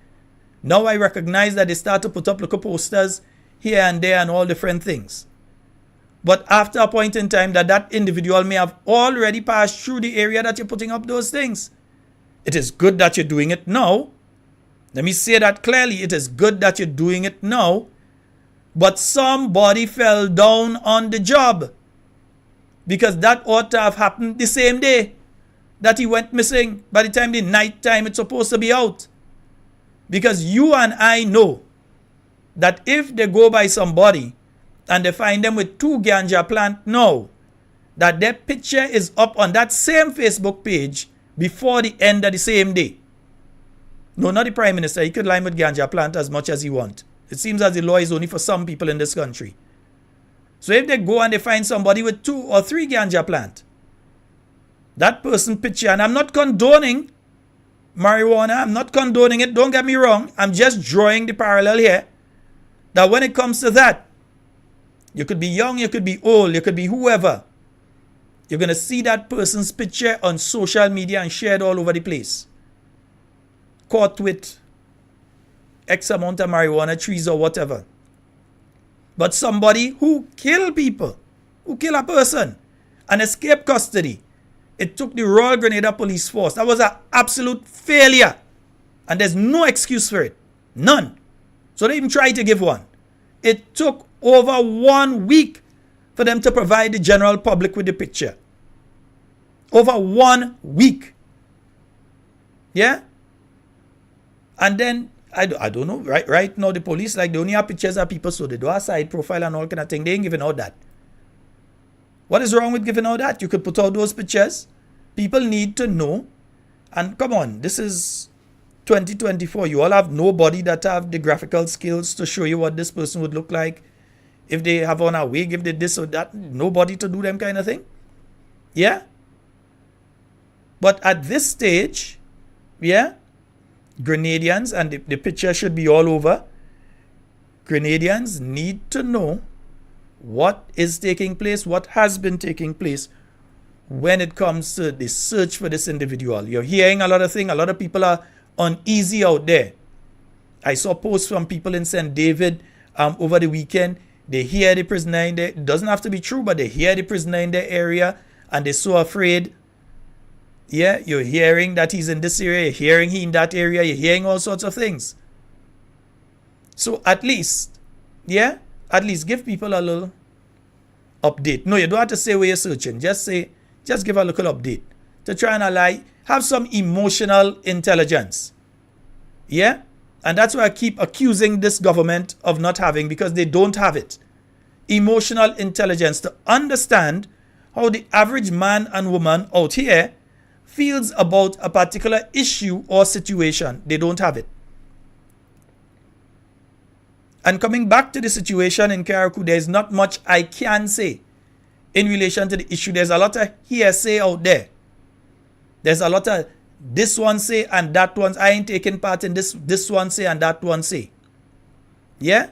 Now I recognize that they start to put up little posters here and there and all different things. But after a point in time that individual may have already passed through the area that you're putting up those things. It is good that you're doing it now. Let me say that clearly. It is good that you're doing it now. But somebody fell down on the job. Because that ought to have happened the same day that he went missing. By the time the night time it's supposed to be out. Because you and I know that if they go by somebody and they find them with 2 ganja plant now, that their picture is up on that same Facebook page before the end of the same day. No, not the Prime Minister. He could lie with ganja plant as much as he wants. It seems as the law is only for some people in this country. So if they go and they find somebody with 2 or 3 ganja plant, that person picture, and I'm not condoning marijuana, I'm not condoning it, don't get me wrong, I'm just drawing the parallel here, that when it comes to that, you could be young, you could be old, you could be whoever, you're going to see that person's picture on social media and shared all over the place. Caught with X amount of marijuana trees or whatever. But somebody who killed people, who killed a person and escaped custody, it took the Royal Grenada Police Force. That was an absolute failure. And there's no excuse for it. None. So they even tried to give one. It took over 1 week for them to provide the general public with the picture. Over 1 week. Yeah? And then, I don't know, right now the police, like they only have pictures of people, so they do a side profile and all kind of thing. They ain't giving out that. What is wrong with giving out that? You could put out those pictures. People need to know. And come on, this is 2024. You all have nobody that have the graphical skills to show you what this person would look like. If they have on a wig, if they this or that, nobody to do them kind of thing. Yeah? But at this stage, yeah, Grenadians, and the picture should be all over, Grenadians need to know what is taking place, what has been taking place when it comes to the search for this individual. You're hearing a lot of things. A lot of people are uneasy out there. I saw posts from people in St. David over the weekend. They hear the prisoner in there. It doesn't have to be true, but they hear the prisoner in their area and they're so afraid. Yeah, you're hearing that he's in this area. You're hearing he in that area. You're hearing all sorts of things. So at least, yeah, at least give people a little update. No, you don't have to say where you're searching. Just give a little update to try and have some emotional intelligence. Yeah? And that's why I keep accusing this government of not having, because they don't have it. Emotional intelligence to understand how the average man and woman out here feels about a particular issue or situation. They don't have it. And coming back to the situation in Carriacou, there is not much I can say in relation to the issue. There's a lot of hearsay out there. There's a lot of this one say and that one. I ain't taking part in this one say and that one say. Yeah?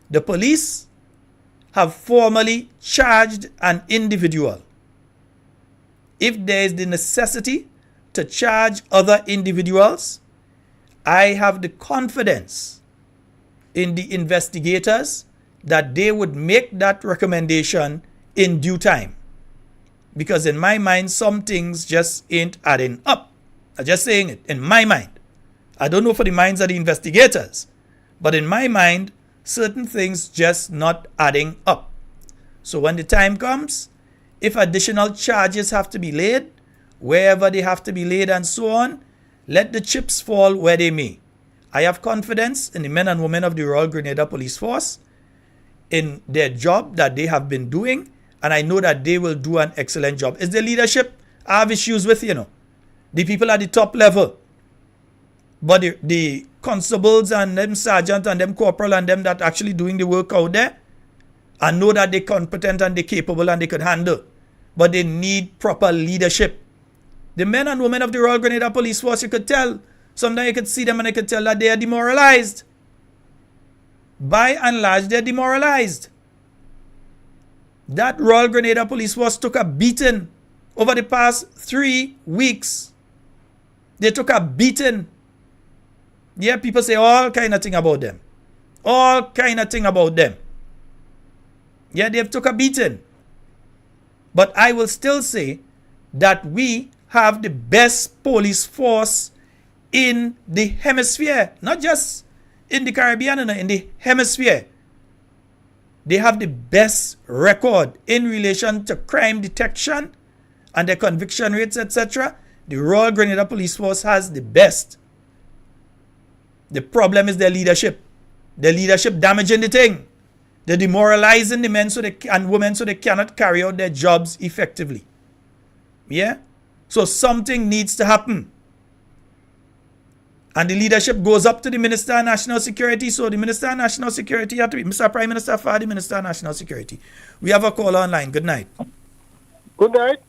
The police have formally charged an individual. If there is the necessity to charge other individuals, I have the confidence in the investigators that they would make that recommendation in due time. Because in my mind, some things just ain't adding up. I'm just saying it, in my mind. I don't know for the minds of the investigators, but in my mind, certain things just not adding up. So when the time comes, if additional charges have to be laid, wherever they have to be laid and so on, let the chips fall where they may. I have confidence in the men and women of the Royal Grenada Police Force, in their job that they have been doing, and I know that they will do an excellent job. It's the leadership I have issues with, the people at the top level. But the constables and them sergeant and them corporal and them that actually doing the work out there, I know that they're competent and they're capable and they could handle. But they need proper leadership. The men and women of the Royal Grenada Police Force, you could tell. Sometimes you could see them and you could tell that they are demoralized. By and large, they're demoralized. That Royal Grenada Police Force took a beating over the past 3 weeks. They took a beating. Yeah, people say all kind of thing about them. All kind of thing about them. Yeah, they've took a beating. But I will still say that we have the best police force in the hemisphere. Not just in the Caribbean, in the hemisphere. They have the best record in relation to crime detection and their conviction rates, etc. The Royal Grenada Police Force has the best. The problem is their leadership. Their leadership damaging the thing. They're demoralizing the men and women so they cannot carry out their jobs effectively. Yeah? So something needs to happen. And the leadership goes up to the Minister of National Security. So the Minister of National Security have to be Mr. Prime Minister for the Minister of National Security. We have a caller online. Good night. Good night.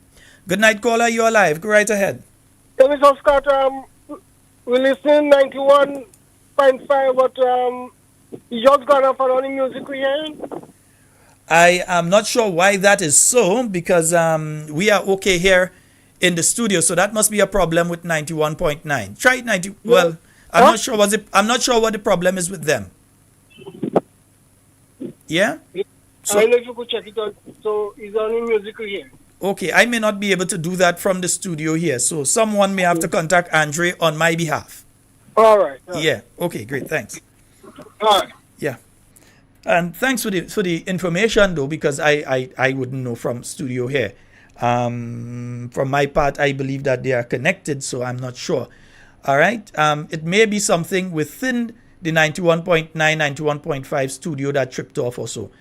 Good night, caller. You're live. Go right ahead. Yeah, Mr. Scott, we're listening 91.5, but you just gone off on the music we're hearing? I am not sure why that is so, because we are okay here in the studio, so that must be a problem with 91.9. Try 90. Yeah. Well, I'm not sure what the problem is with them. Yeah. So I know if you could check it out. So it's on the music here. Okay, I may not be able to do that from the studio here, so someone may have to contact Andre on my behalf. All right. Yeah. Okay. Great. Thanks. All right. Yeah. And thanks for the information though, because I wouldn't know from studio here. From my part, I believe that they are connected, so I'm not sure. All right. It may be something within the 91.9, 91.5 studio that tripped off or so.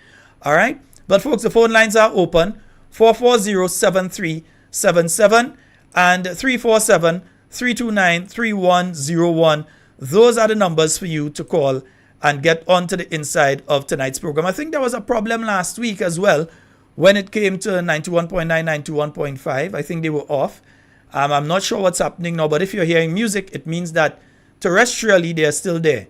All right. But folks, the phone lines are open. 440-7377 and 347-329-3101. Those are the numbers for you to call and get onto the inside of tonight's program. I think there was a problem last week as well when it came to 91.9, 91.5. I think they were off. I'm not sure what's happening now, but if you're hearing music, it means that terrestrially they are still there.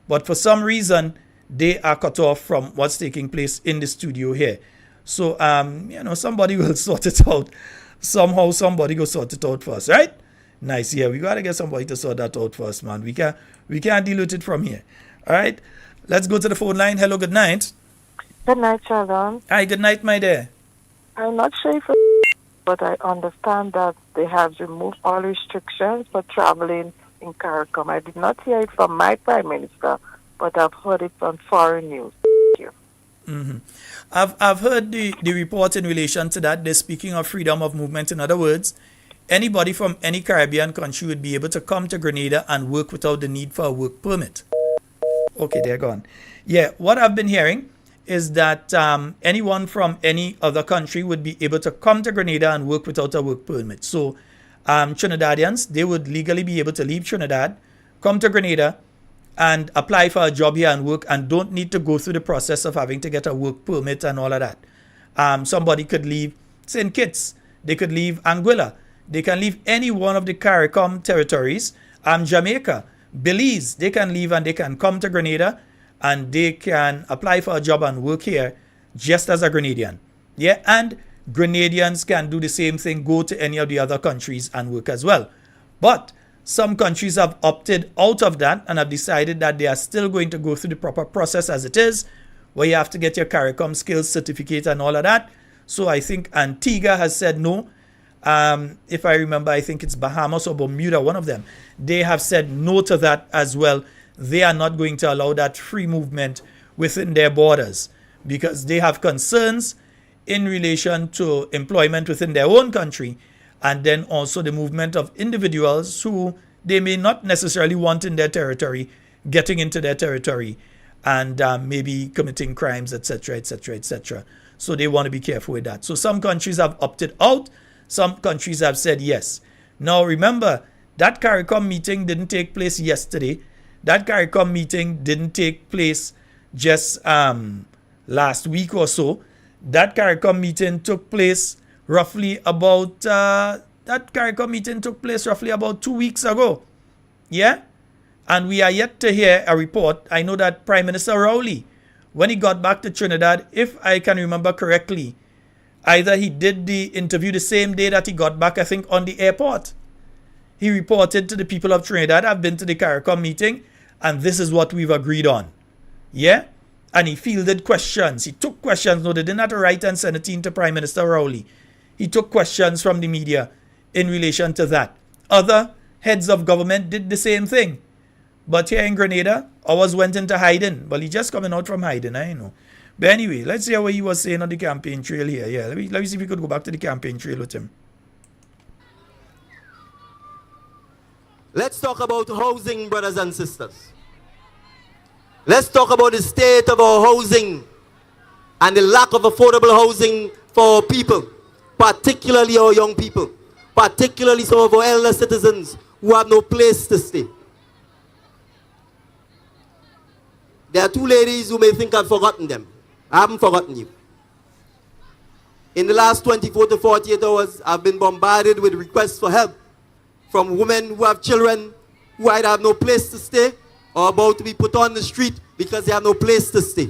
But for some reason, they are cut off from what's taking place in the studio here. So, somebody will sort it out. Somehow somebody will sort it out first, right? Nice. Yeah, we got to get somebody to sort that out first, man. We can't deal with it from here. All right. Let's go to the phone line. Hello, good night. Good night, Sheldon. Hi, good night, my dear. I'm not sure if but I understand that they have removed all restrictions for traveling in CARICOM. I did not hear it from my Prime Minister, but I've heard it on foreign news. Thank you. Mm-hmm. I've heard the report in relation to that. They're speaking of freedom of movement. In other words, anybody from any Caribbean country would be able to come to Grenada and work without the need for a work permit. Okay, they're gone. Yeah, what I've been hearing is that anyone from any other country would be able to come to Grenada and work without a work permit. So Trinidadians, they would legally be able to leave Trinidad, come to Grenada, and apply for a job here and work, and don't need to go through the process of having to get a work permit and all of that. Somebody could leave St. Kitts, they could leave Anguilla, they can leave any one of the CARICOM territories, Jamaica, Belize, they can leave and they can come to Grenada and they can apply for a job and work here just as a Grenadian. Yeah, and Grenadians can do the same thing, go to any of the other countries and work as well. But some countries have opted out of that and have decided that they are still going to go through the proper process as it is, where you have to get your CARICOM skills certificate and all of that. So I think Antigua has said no. If I remember, I think it's Bahamas or Bermuda, one of them. They have said no to that as well. They are not going to allow that free movement within their borders because they have concerns in relation to employment within their own country, and then also the movement of individuals who they may not necessarily want in their territory, getting into their territory and maybe committing crimes, etc., etc., etc. So they want to be careful with that. So some countries have opted out. Some countries have said yes. Now remember, that CARICOM meeting didn't take place yesterday. That CARICOM meeting didn't take place just last week or so. That CARICOM meeting took place roughly about 2 weeks ago. Yeah? And we are yet to hear a report. I know that Prime Minister Rowley, when he got back to Trinidad, if I can remember correctly, either he did the interview the same day that he got back, I think, on the airport. He reported to the people of Trinidad, I've been to the CARICOM meeting, and this is what we've agreed on. Yeah? And he fielded questions. He took questions. No, they didn't have to write and send it in to Prime Minister Rowley. He took questions from the media in relation to that. Other heads of government did the same thing. But here in Grenada, ours went into hiding. Well, he just coming out from hiding, I know. But anyway, let's hear what he was saying on the campaign trail here. Yeah, let me see if we could go back to the campaign trail with him. Let's talk about housing, brothers and sisters. Let's talk about the state of our housing and the lack of affordable housing for our people, particularly our young people, particularly some of our elder citizens who have no place to stay. There are two ladies who may think I've forgotten them. I haven't forgotten you. In the last 24 to 48 hours, I've been bombarded with requests for help from women who have children who either have no place to stay or about to be put on the street because they have no place to stay.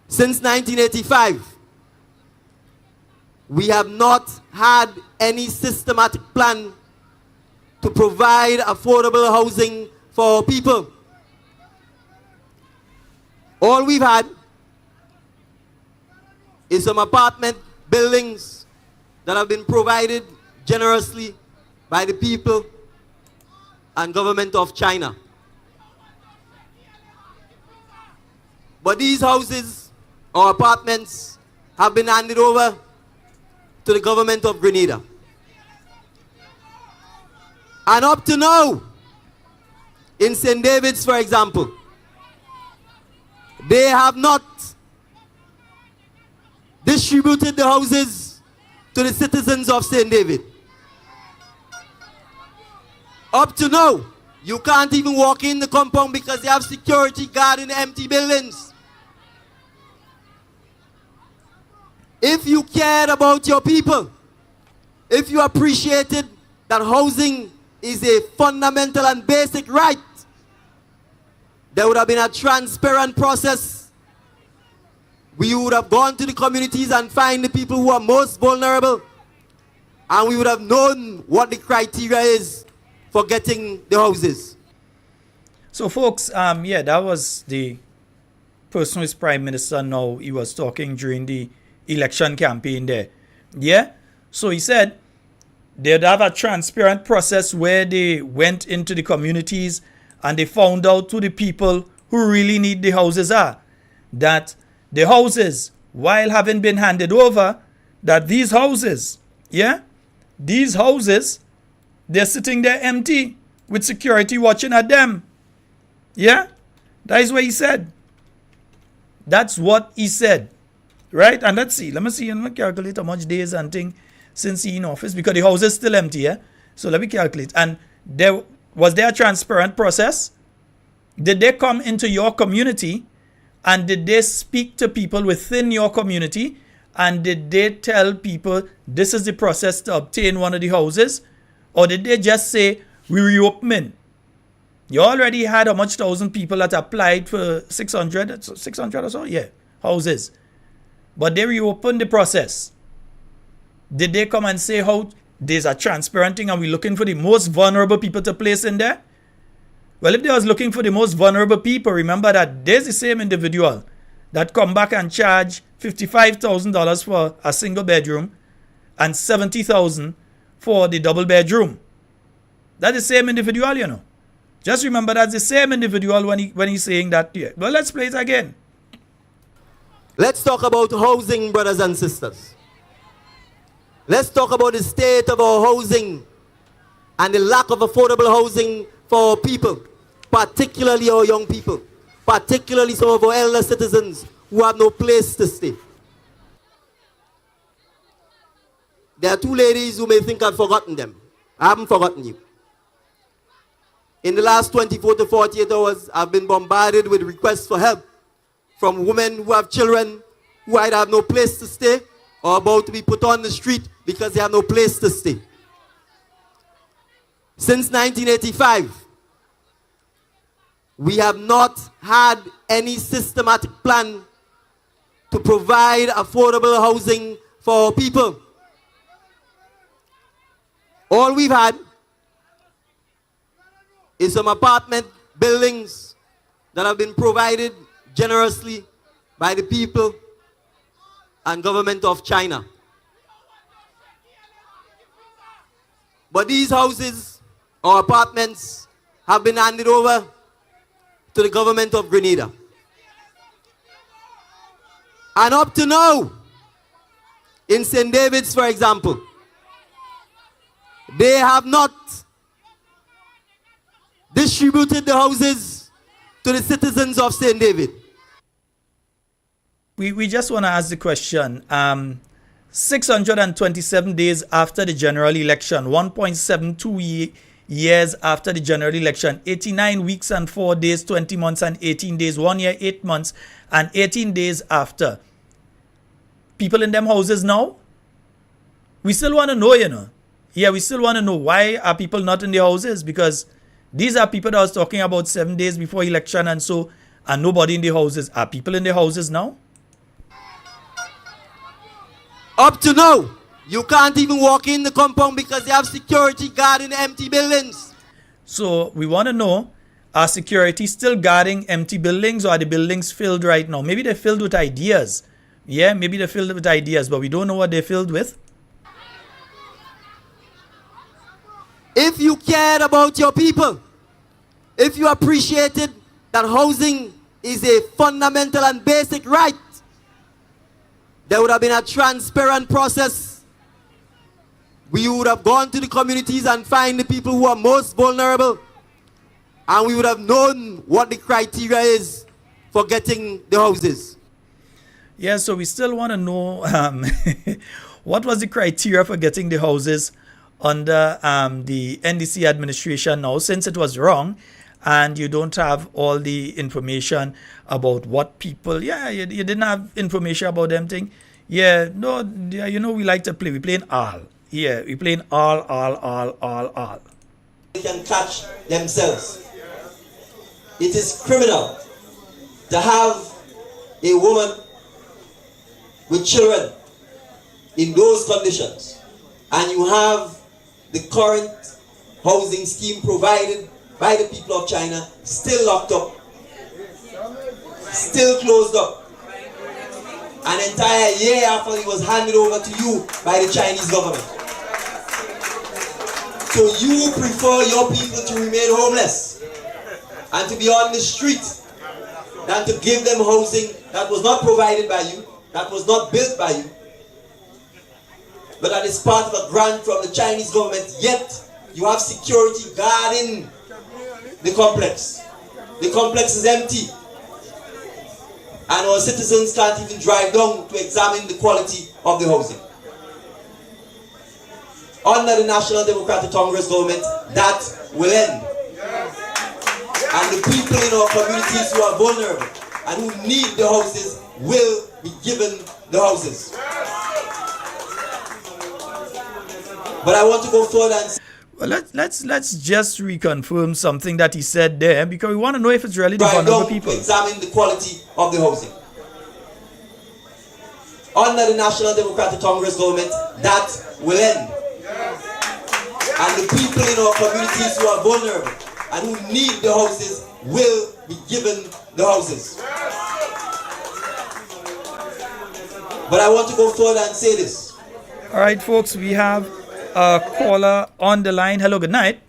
Since 1985, we have not had any systematic plan to provide affordable housing for our people. All we've had is some apartment buildings that have been provided generously by the people and government of China. But these houses or apartments have been handed over to the government of Grenada. And up to now, in St. David's, for example, they have not distributed the houses to the citizens of St. David. Up to now, you can't even walk in the compound because they have security guard in the empty buildings. If you cared about your people, if you appreciated that housing is a fundamental and basic right, there would have been a transparent process. We would have gone to the communities and find the people who are most vulnerable, and we would have known what the criteria is for getting the houses. So folks, yeah, that was the person who is Prime Minister now. He was talking during the election campaign there. Yeah? So he said they'd have a transparent process where they went into the communities and they found out who the people who really need the houses are. That the houses, while having been handed over, that these houses, yeah, these houses, they're sitting there empty with security watching at them. Yeah? That is what he said. That's what he said. Right? And let's see. Let me see. Let me calculate how much days and thing since he in office, because the house is still empty. Yeah? So let me calculate. And was there a transparent process? Did they come into your community and did they speak to people within your community? And did they tell people this is the process to obtain one of the houses? Or did they just say, we reopen? You already had how much 1,000 people that applied for 600 or so? Yeah, houses. But they reopened the process. Did they come and say how there's a transparent thing and we're looking for the most vulnerable people to place in there? Well, if they was looking for the most vulnerable people, remember that there's the same individual that come back and charge $55,000 for a single bedroom and $70,000 for the double bedroom. That's the same individual, you know. Just remember that's the same individual when he's saying that here. Well, let's play it again. Let's talk about housing, brothers and sisters. Let's talk about the state of our housing and the lack of affordable housing for our people, particularly our young people, particularly some of our elder citizens who have no place to stay. There are two ladies who may think I've forgotten them. I haven't forgotten you. In the last 24 to 48 hours, I've been bombarded with requests for help from women who have children who either have no place to stay or about to be put on the street because they have no place to stay. Since 1985, we have not had any systematic plan to provide affordable housing for people. All we've had is some apartment buildings that have been provided generously by the people and government of China. But these houses or apartments have been handed over to the government of Grenada. And up to now, in St. David's, for example, they have not distributed the houses to the citizens of St. David. We just want to ask the question. 627 days after the general election, 1.72 years after the general election, 89 weeks and 4 days, 20 months and 18 days, 1 year, 8 months and 18 days after. People in them houses now? We still want to know, you know. Yeah, we still want to know why are people not in the houses, because these are people that I was talking about 7 days before election and so, and nobody in the houses. Are people in the houses now? Up to now, you can't even walk in the compound because they have security guarding empty buildings. So we want to know, are security still guarding empty buildings, or are the buildings filled right now? Maybe they're filled with ideas. Yeah, maybe they're filled with ideas, but we don't know what they're filled with. If you cared about your people, if you appreciated that housing is a fundamental and basic right, there would have been a transparent process. We would have gone to the communities and find the people who are most vulnerable, and we would have known what the criteria is for getting the houses. Yeah, so we still want to know what was the criteria for getting the houses under the NDC administration now, since it was wrong and you don't have all the information about what people, you didn't have information about them thing. Yeah, no, yeah, you know, we like to play. We play in all. Yeah, we play in all. They can catch themselves. It is criminal to have a woman with children in those conditions, and you have the current housing scheme provided by the people of China still locked up, still closed up, an entire year after it was handed over to you by the Chinese government. So you prefer your people to remain homeless and to be on the street than to give them housing that was not provided by you, that was not built by you, but that is part of a grant from the Chinese government, yet you have security guarding the complex. The complex is empty. and our citizens can't even drive down to examine the quality of the housing. Under the National Democratic Congress government, that will end. And the people in our communities who are vulnerable and who need the houses will be given the houses. But I want to go further and Well, let's just reconfirm something that he said there, because we want to know if it's really the vulnerable people. examine the quality of the housing. Under the National Democratic Congress government, that will end. And the people in our communities who are vulnerable and who need the houses will be given the houses. But I want to go further and say this. All right, folks, we have a caller on the line. Hello, good night.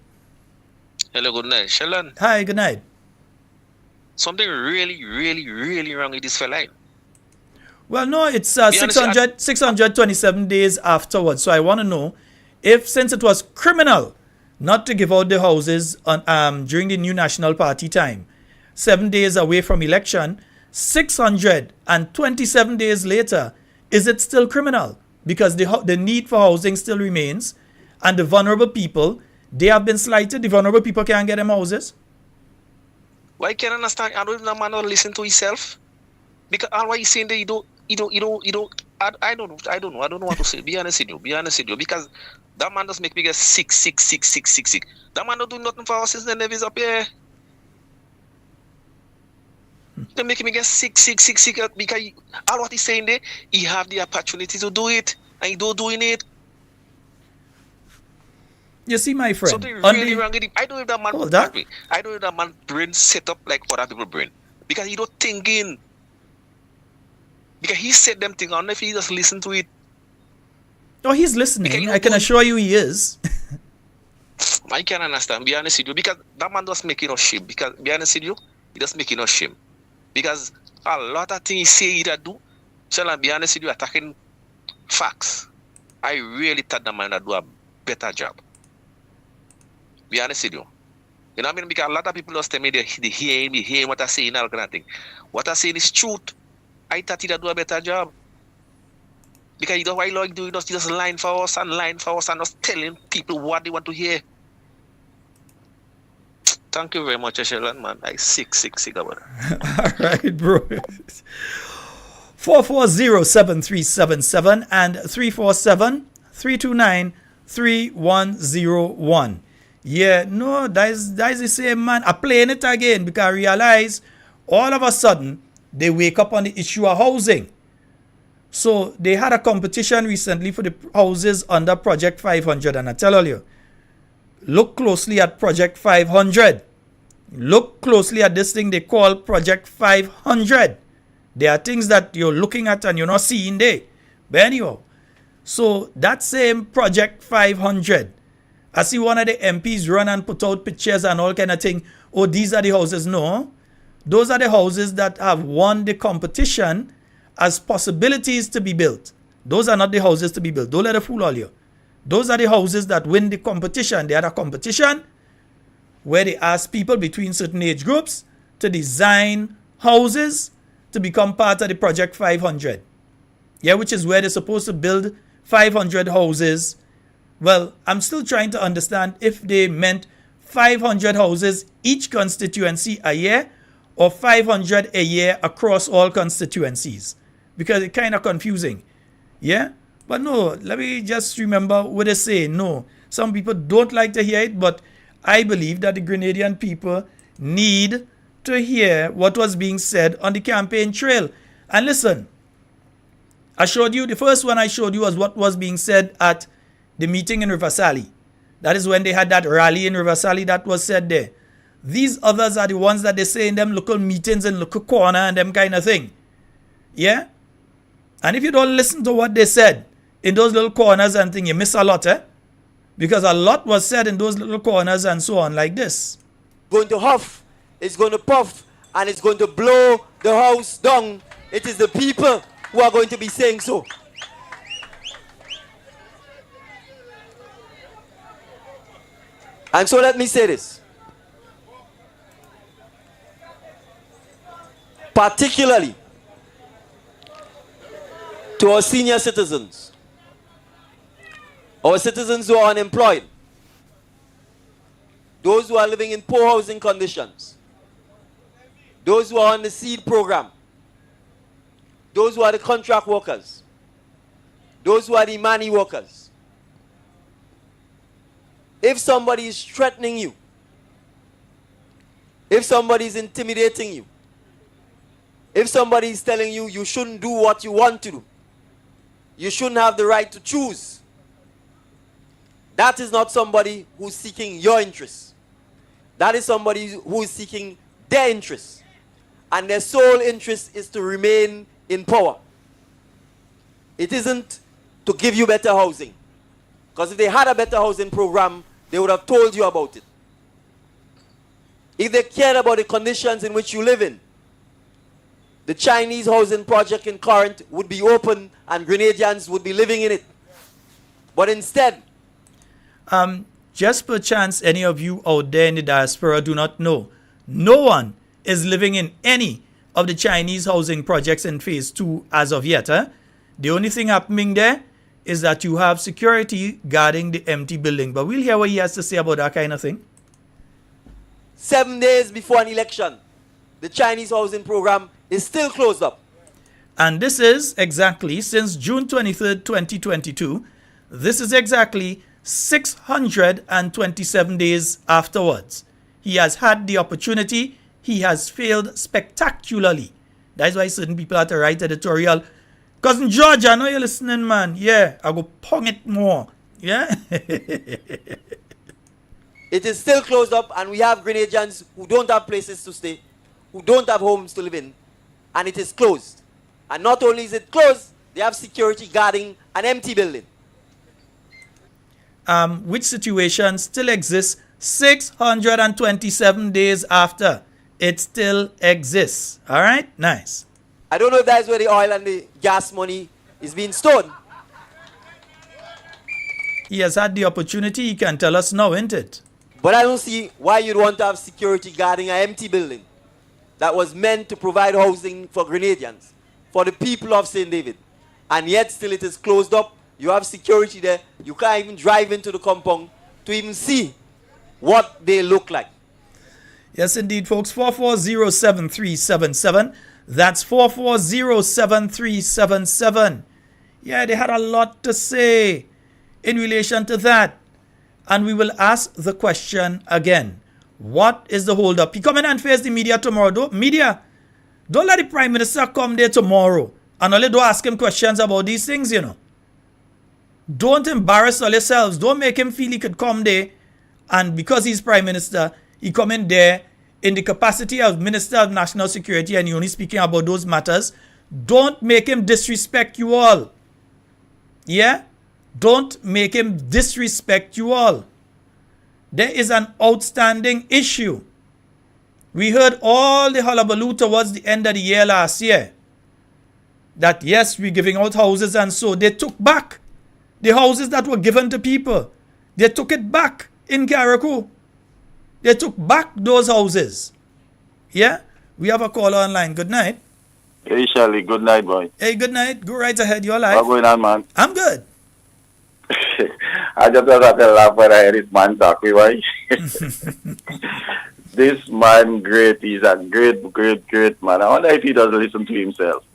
Hello, good night. Sheldon, Hi, good night. something really wrong with this fella. Well, no, it's Be honest, 627 days afterwards. So I want to know if, since it was criminal not to give out the houses on, during the new National Party time, 7 days away from election, 627 days later, is it still criminal? Because the need for housing still remains, and the vulnerable people, they have been slighted. The vulnerable people can't get them houses. Why can't I understand? I don't know, man, not listen to himself. Because all what he's saying there, I don't know what to say. Be honest with you. Because that man just make me get sick. That man don't do nothing for us since the Nevis up here. They make me get sick. Because all what he's saying there, he have the opportunity to do it, and he don't doing it. You see, my friend. Something really wrong with him. I don't know if that man. Hold that. I don't know if that man brain set up like other people brain, because he don't thinking. Because he said them things, I don't know if he just listen to it. Oh, he's listening. I can assure you he is. I can't understand, be honest with you, because that man just making us shame. Because, be honest with you, he just making us shame. Because a lot of things he say he do, shall I be honest with you, attacking facts. I really thought that man would do a better job. Be honest with you. You know what I mean? Because a lot of people just tell me they hear what I say and all kind of thing. What I say is truth. I thought he'd do a better job. Because you know why he do, he just line for us and just telling people what they want to hear. Thank you very much, Sheldon, man. I sick about it. All right, bro. 440-7377 and 347-329-3101. Yeah, no, that is the same man. I'm playing it again because I realize all of a sudden they wake up on the issue of housing. So they had a competition recently for the houses under Project 500, and I tell you, look closely at Project 500. Look closely at this thing they call Project 500. There are things that you're looking at and you're not seeing there. But anyhow, so that same Project 500, I see one of the MPs run and put out pictures and all kind of thing. Oh, these are the houses. No, those are the houses that have won the competition as possibilities to be built. Those are not the houses to be built. Don't let it fool all you. Those are the houses that win the competition. They had a competition where they ask people between certain age groups to design houses to become part of the Project 500. Yeah, which is where they're supposed to build 500 houses. Well, I'm still trying to understand if they meant 500 houses each constituency a year or 500 a year across all constituencies. Because it's kind of confusing. Yeah? But no, let me just remember what they say. No, some people don't like to hear it, but I believe that the Grenadian people need to hear what was being said on the campaign trail. And listen, I showed you, the first one I showed you was what was being said at the meeting in Riversally. That is when they had that rally in Riversally that was said there. These others are the ones that they say in them local meetings and local corner and them kind of thing. Yeah? And if you don't listen to what they said in those little corners and thing, you miss a lot, eh? Because a lot was said in those little corners and so on, like this. Going to huff, it's going to puff, and it's going to blow the house down. It is the people who are going to be saying so. And so let me say this. Particularly to our senior citizens, our citizens who are unemployed, those who are living in poor housing conditions, those who are on the seed program, those who are the contract workers, those who are the money workers. If somebody is threatening you, if somebody is intimidating you, if somebody is telling you you shouldn't do what you want to do, you shouldn't have the right to choose, that is not somebody who's seeking your interests. That is somebody who is seeking their interests. And their sole interest is to remain in power. It isn't to give you better housing. Because if they had a better housing program, they would have told you about it. If they cared about the conditions in which you live in, the Chinese housing project in Corinth would be open and Grenadians would be living in it. But instead, just perchance any of you out there in the diaspora do not know, no one is living in any of the Chinese housing projects in phase 2 as of yet. The only thing happening there is that you have security guarding the empty building. But we'll hear what he has to say about that kind of thing. 7 days before an election, the Chinese housing program is still closed up. And this is exactly since June 23rd, 2022. This is exactly 627 days afterwards. He has had the opportunity. He has failed spectacularly. That's why certain people have to write editorial. Cousin George, I know you're listening, man. Yeah, I go pong it more. Yeah. It is still closed up, and we have Grenadians who don't have places to stay, who don't have homes to live in, and it is closed. And not only is it closed, they have security guarding an empty building. Which situation still exists 627 days after. It still exists. All right? Nice. I don't know if that's where the oil and the gas money is being stored. He has had the opportunity. He can tell us now, isn't it? But I don't see why you'd want to have security guarding an empty building that was meant to provide housing for Grenadians, for the people of St. David. And yet still it is closed up. You have security there. You can't even drive into the compound to even see what they look like. Yes, indeed, folks. 4407377. That's 4407377. Yeah, they had a lot to say in relation to that. And we will ask the question again. What is the hold-up? He come in and face the media tomorrow. Media, don't let the Prime Minister come there tomorrow and only don't ask him questions about these things, you know. Don't embarrass all yourselves. Don't make him feel he could come there and because he's Prime Minister, he come in there in the capacity of Minister of National Security and he only speaking about those matters. Don't make him disrespect you all. Yeah? Don't make him disrespect you all. There is an outstanding issue. We heard all the hullabaloo towards the end of the year last year. That yes, we're giving out houses and so they took back the houses that were given to people. They took it back in Carriacou. They took back those houses. Yeah? We have a caller online. Good night. Hey, Shelly. Good night, boy. Hey, good night. Go right ahead. You're live. What's going on, man? I'm good. I just had to laugh when I heard this man talking, right? This man, great. He's a great man. I wonder if he doesn't listen to himself.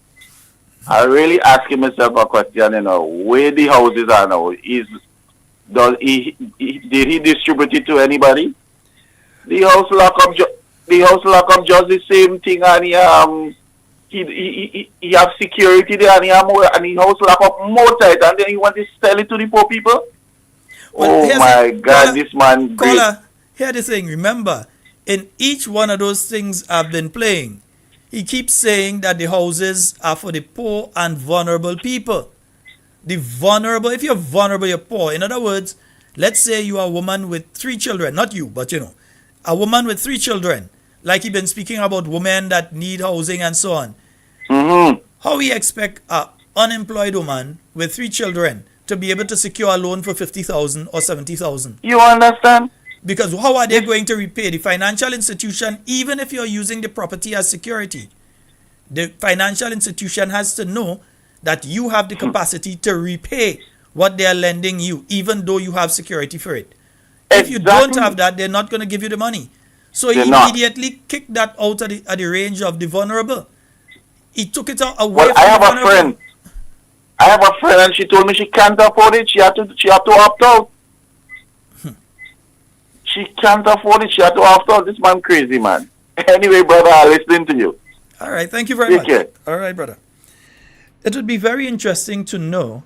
I really asking myself a question, you know, where the houses are now. Did he distribute it to anybody? The house lockup just the same thing, and he have security there, and he house lockup more tight, and then he want to sell it to the poor people. Well, oh my God, this man. Caller, here's the thing. Remember, in each one of those things I've been playing, he keeps saying that the houses are for the poor and vulnerable people. The vulnerable, if you're vulnerable, you're poor. In other words, let's say you are a woman with 3 children, not you, but you know, a woman with 3 children. Like he's been speaking about women that need housing and so on. Mm-hmm. How we expect an unemployed woman with 3 children to be able to secure a loan for 50,000 or 70,000? You understand? Because how are they going to repay? The financial institution, even if you're using the property as security, the financial institution has to know that you have the capacity to repay what they are lending you, even though you have security for it. If you don't have that, they're not going to give you the money. So he immediately kicked that out at the range of the vulnerable. He took it out away from the vulnerable. I have a friend and she told me she can't afford it. She had to opt out. She can't afford it. She had to opt out. This man crazy, man. Anyway, brother, I'm listening to you. All right. Thank you very much. Care. All right, brother. It would be very interesting to know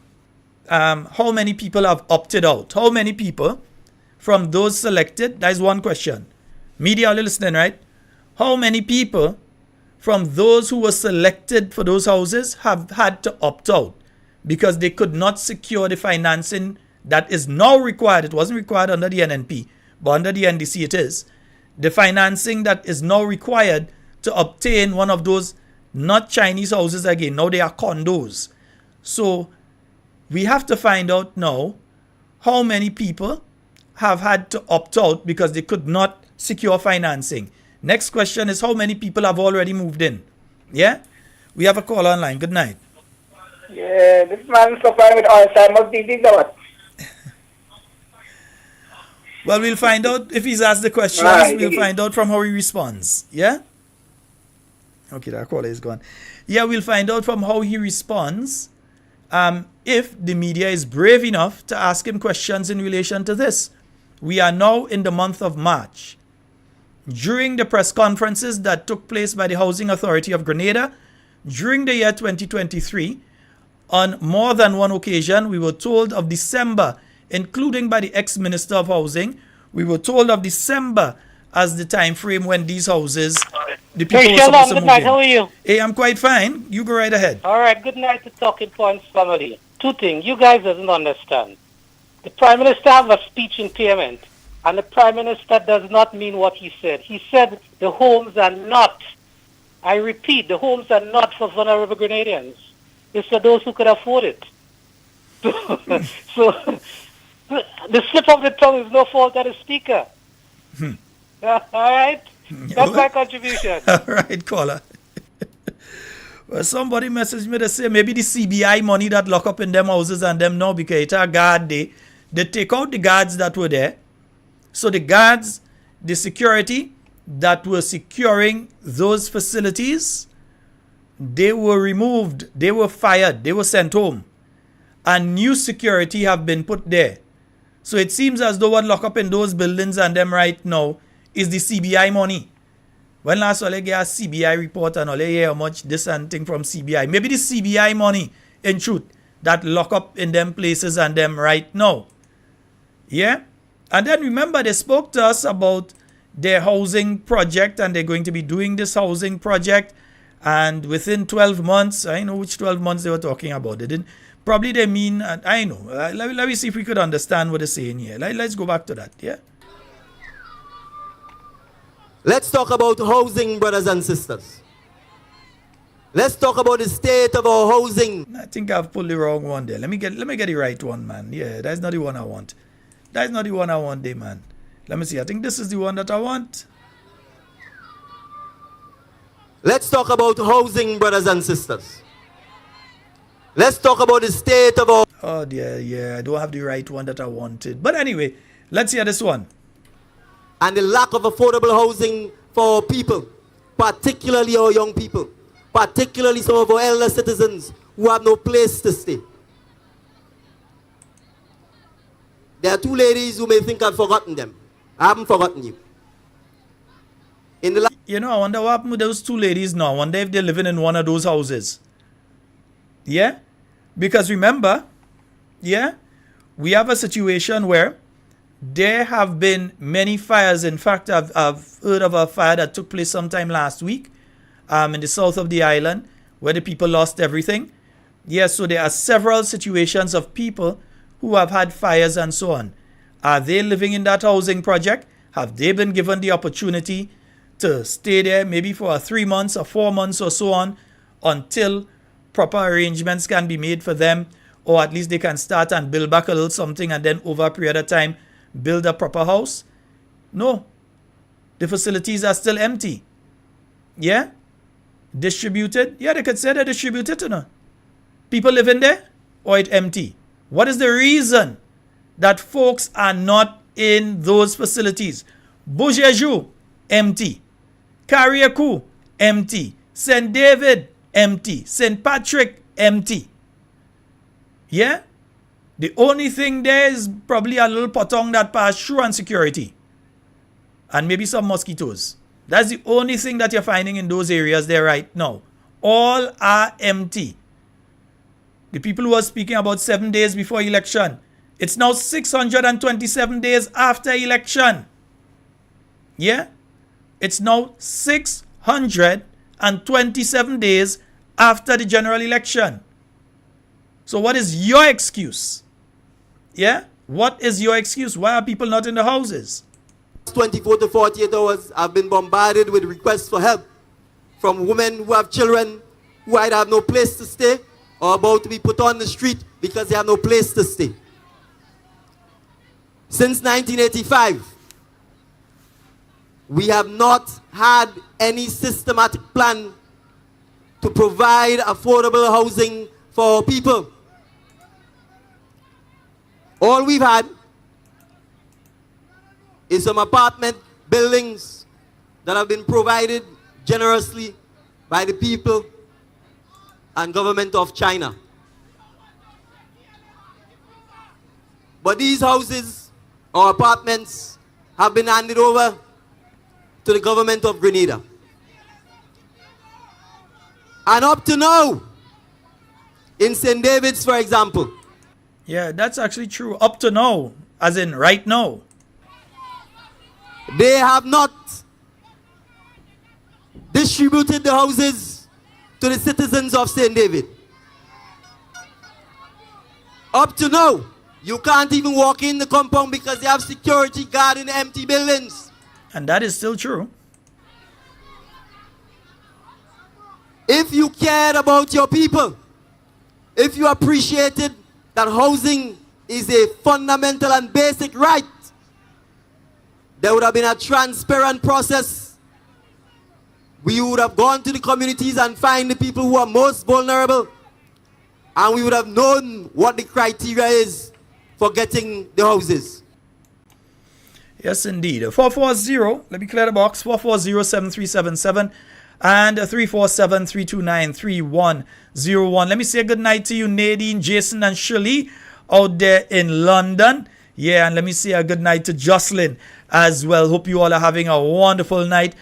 how many people have opted out. How many people from those selected? That is one question. Media, are you listening, right? How many people from those who were selected for those houses have had to opt out because they could not secure the financing that is now required? It wasn't required under the NNP, but under the NDC it is. The financing that is now required to obtain one of those not Chinese houses again. Now they are condos. So we have to find out now how many people have had to opt out because they could not secure financing. Next question is how many people have already moved in? Yeah? We have a call online. Good night. Yeah, this man is suffering with Alzheimer's disease or what? Well, we'll find out if he's asked the questions. We'll find out from how he responds. Yeah? Okay, that caller is gone. Yeah, we'll find out from how he responds if the media is brave enough to ask him questions in relation to this. We are now in the month of March. During the press conferences that took place by the Housing Authority of Grenada during the year 2023, on more than one occasion, we were told of December, including by the ex-Minister of Housing, we were told of December as the time frame when these houses, the people hey, were supposed to good move night. in. How are you? Hey, I'm quite fine. You go right ahead. All right, good night to Talking Points family. Two things. You guys doesn't understand. The Prime Minister have a speech in Parliament, and the Prime Minister does not mean what he said. He said the homes are not, I repeat, the homes are not for vulnerable Grenadians. It's for those who could afford it. So the slip of the tongue is no fault of the speaker. All right? That's my contribution. All right, caller. Well, somebody messaged me to say maybe the CBI money that lock up in them houses and them now because it's a guard day. They take out the guards that were there. So the guards, the security that were securing those facilities, they were removed, they were fired, they were sent home. And new security have been put there. So it seems as though what lock up in those buildings and them right now is the CBI money. When last all I get a CBI report and all I hear how much this and thing from CBI. Maybe the CBI money, in truth, that lock up in them places and them right now. Yeah? And then remember, they spoke to us about their housing project and they're going to be doing this housing project. And within 12 months, I know which 12 months they were talking about. They didn't. Probably they mean, I know. Let me see if we could understand what they're saying here. Let's go back to that, yeah? Let's talk about housing, brothers and sisters. Let's talk about the state of our housing. I think I've pulled the wrong one there. Let me get the right one, man. Yeah, that's not the one I want. That's not the one I want there, man. Let me see. I think this is the one that I want. Let's talk about housing, brothers and sisters. Let's talk about the state of our... Oh, dear, yeah. I don't have the right one that I wanted. But anyway, let's hear this one. And the lack of affordable housing for our people, particularly our young people, particularly some of our elder citizens who have no place to stay. There are two ladies who may think I've forgotten them. I haven't forgotten you. You know, I wonder what happened with those two ladies now. I wonder if they're living in one of those houses. Yeah? Because remember, yeah, we have a situation where there have been many fires. In fact, I've heard of a fire that took place sometime last week in the south of the island where the people lost everything. Yeah, so there are several situations of people who have had fires and so on. Are they living in that housing project? Have they been given the opportunity to stay there maybe for 3 months or 4 months or so on until proper arrangements can be made for them, or at least they can start and build back a little something and then over a period of time build a proper house? No. The facilities are still empty. Yeah? Distributed? Yeah, they could say they're distributed, you know. people living there or it empty? What is the reason that folks are not in those facilities? Beaujeu, empty. Carriacou, empty. St. David, empty. St. Patrick, empty. Yeah? The only thing there is probably a little potong that passed through and security. And maybe some mosquitoes. That's the only thing that you're finding in those areas there right now. All are empty. The people who are speaking about 7 days before election, it's now 627 days after election. Yeah? It's now 627 days after the general election. So what is your excuse? Yeah? What is your excuse? Why are people not in the houses? 24 to 48 hours, I've been bombarded with requests for help from women who have children who either have no place to stay or about to be put on the street because they have no place to stay. Since 1985, we have not had any systematic plan to provide affordable housing for people. All we've had is some apartment buildings that have been provided generously by the people and government of China. But these houses or apartments have been handed over to the government of Grenada. And up to now, in St. David's, for example. Yeah, that's actually true. Up to now, as in right now. They have not distributed the houses to the citizens of St. David. Up to now, you can't even walk in the compound because they have security guard in the empty buildings. And that is still true. If you cared about your people, if you appreciated that housing is a fundamental and basic right, there would have been a transparent process. We would have gone to the communities and find the people who are most vulnerable, and we would have known what the criteria is for getting the houses. Yes, indeed. 440, let me clear the box, 440-7377 and 347-329-3101. Let me say good night to you, Nadine, Jason, and Shirley out there in London. Yeah, and let me say a good night to Jocelyn as well. Hope you all are having a wonderful night.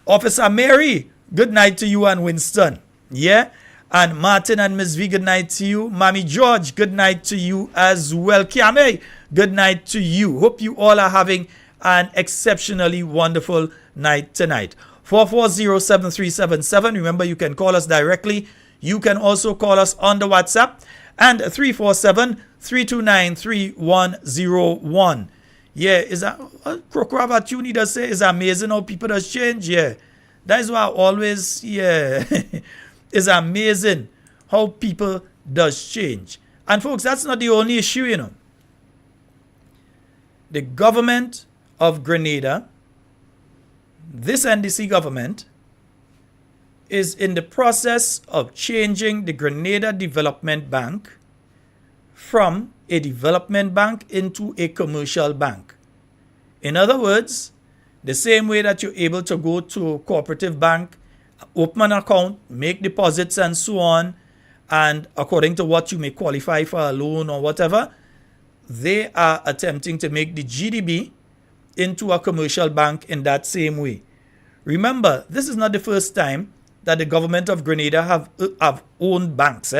Officer Mary, good night to you and Winston. Yeah, and Martin and Miss V, good night to you. Mommy George, good night to you as well. Kiame, good night to you. Hope you all are having an exceptionally wonderful night tonight. 440-7377. Remember, you can call us directly. You can also call us on the WhatsApp and 347-329-3101. Yeah, is that Krokrava Tuni does say is amazing how people does change. Yeah, that is why I always, yeah, it's amazing how people does change. And folks, that's not the only issue, you know. The government of Grenada, this NDC government, is in the process of changing the Grenada Development Bank from a development bank into a commercial bank. In other words, the same way that you're able to go to a cooperative bank, open an account, make deposits and so on, and according to what you may qualify for a loan or whatever, they are attempting to make the GDB into a commercial bank in that same way. Remember, this is not the first time that the government of Grenada have owned banks.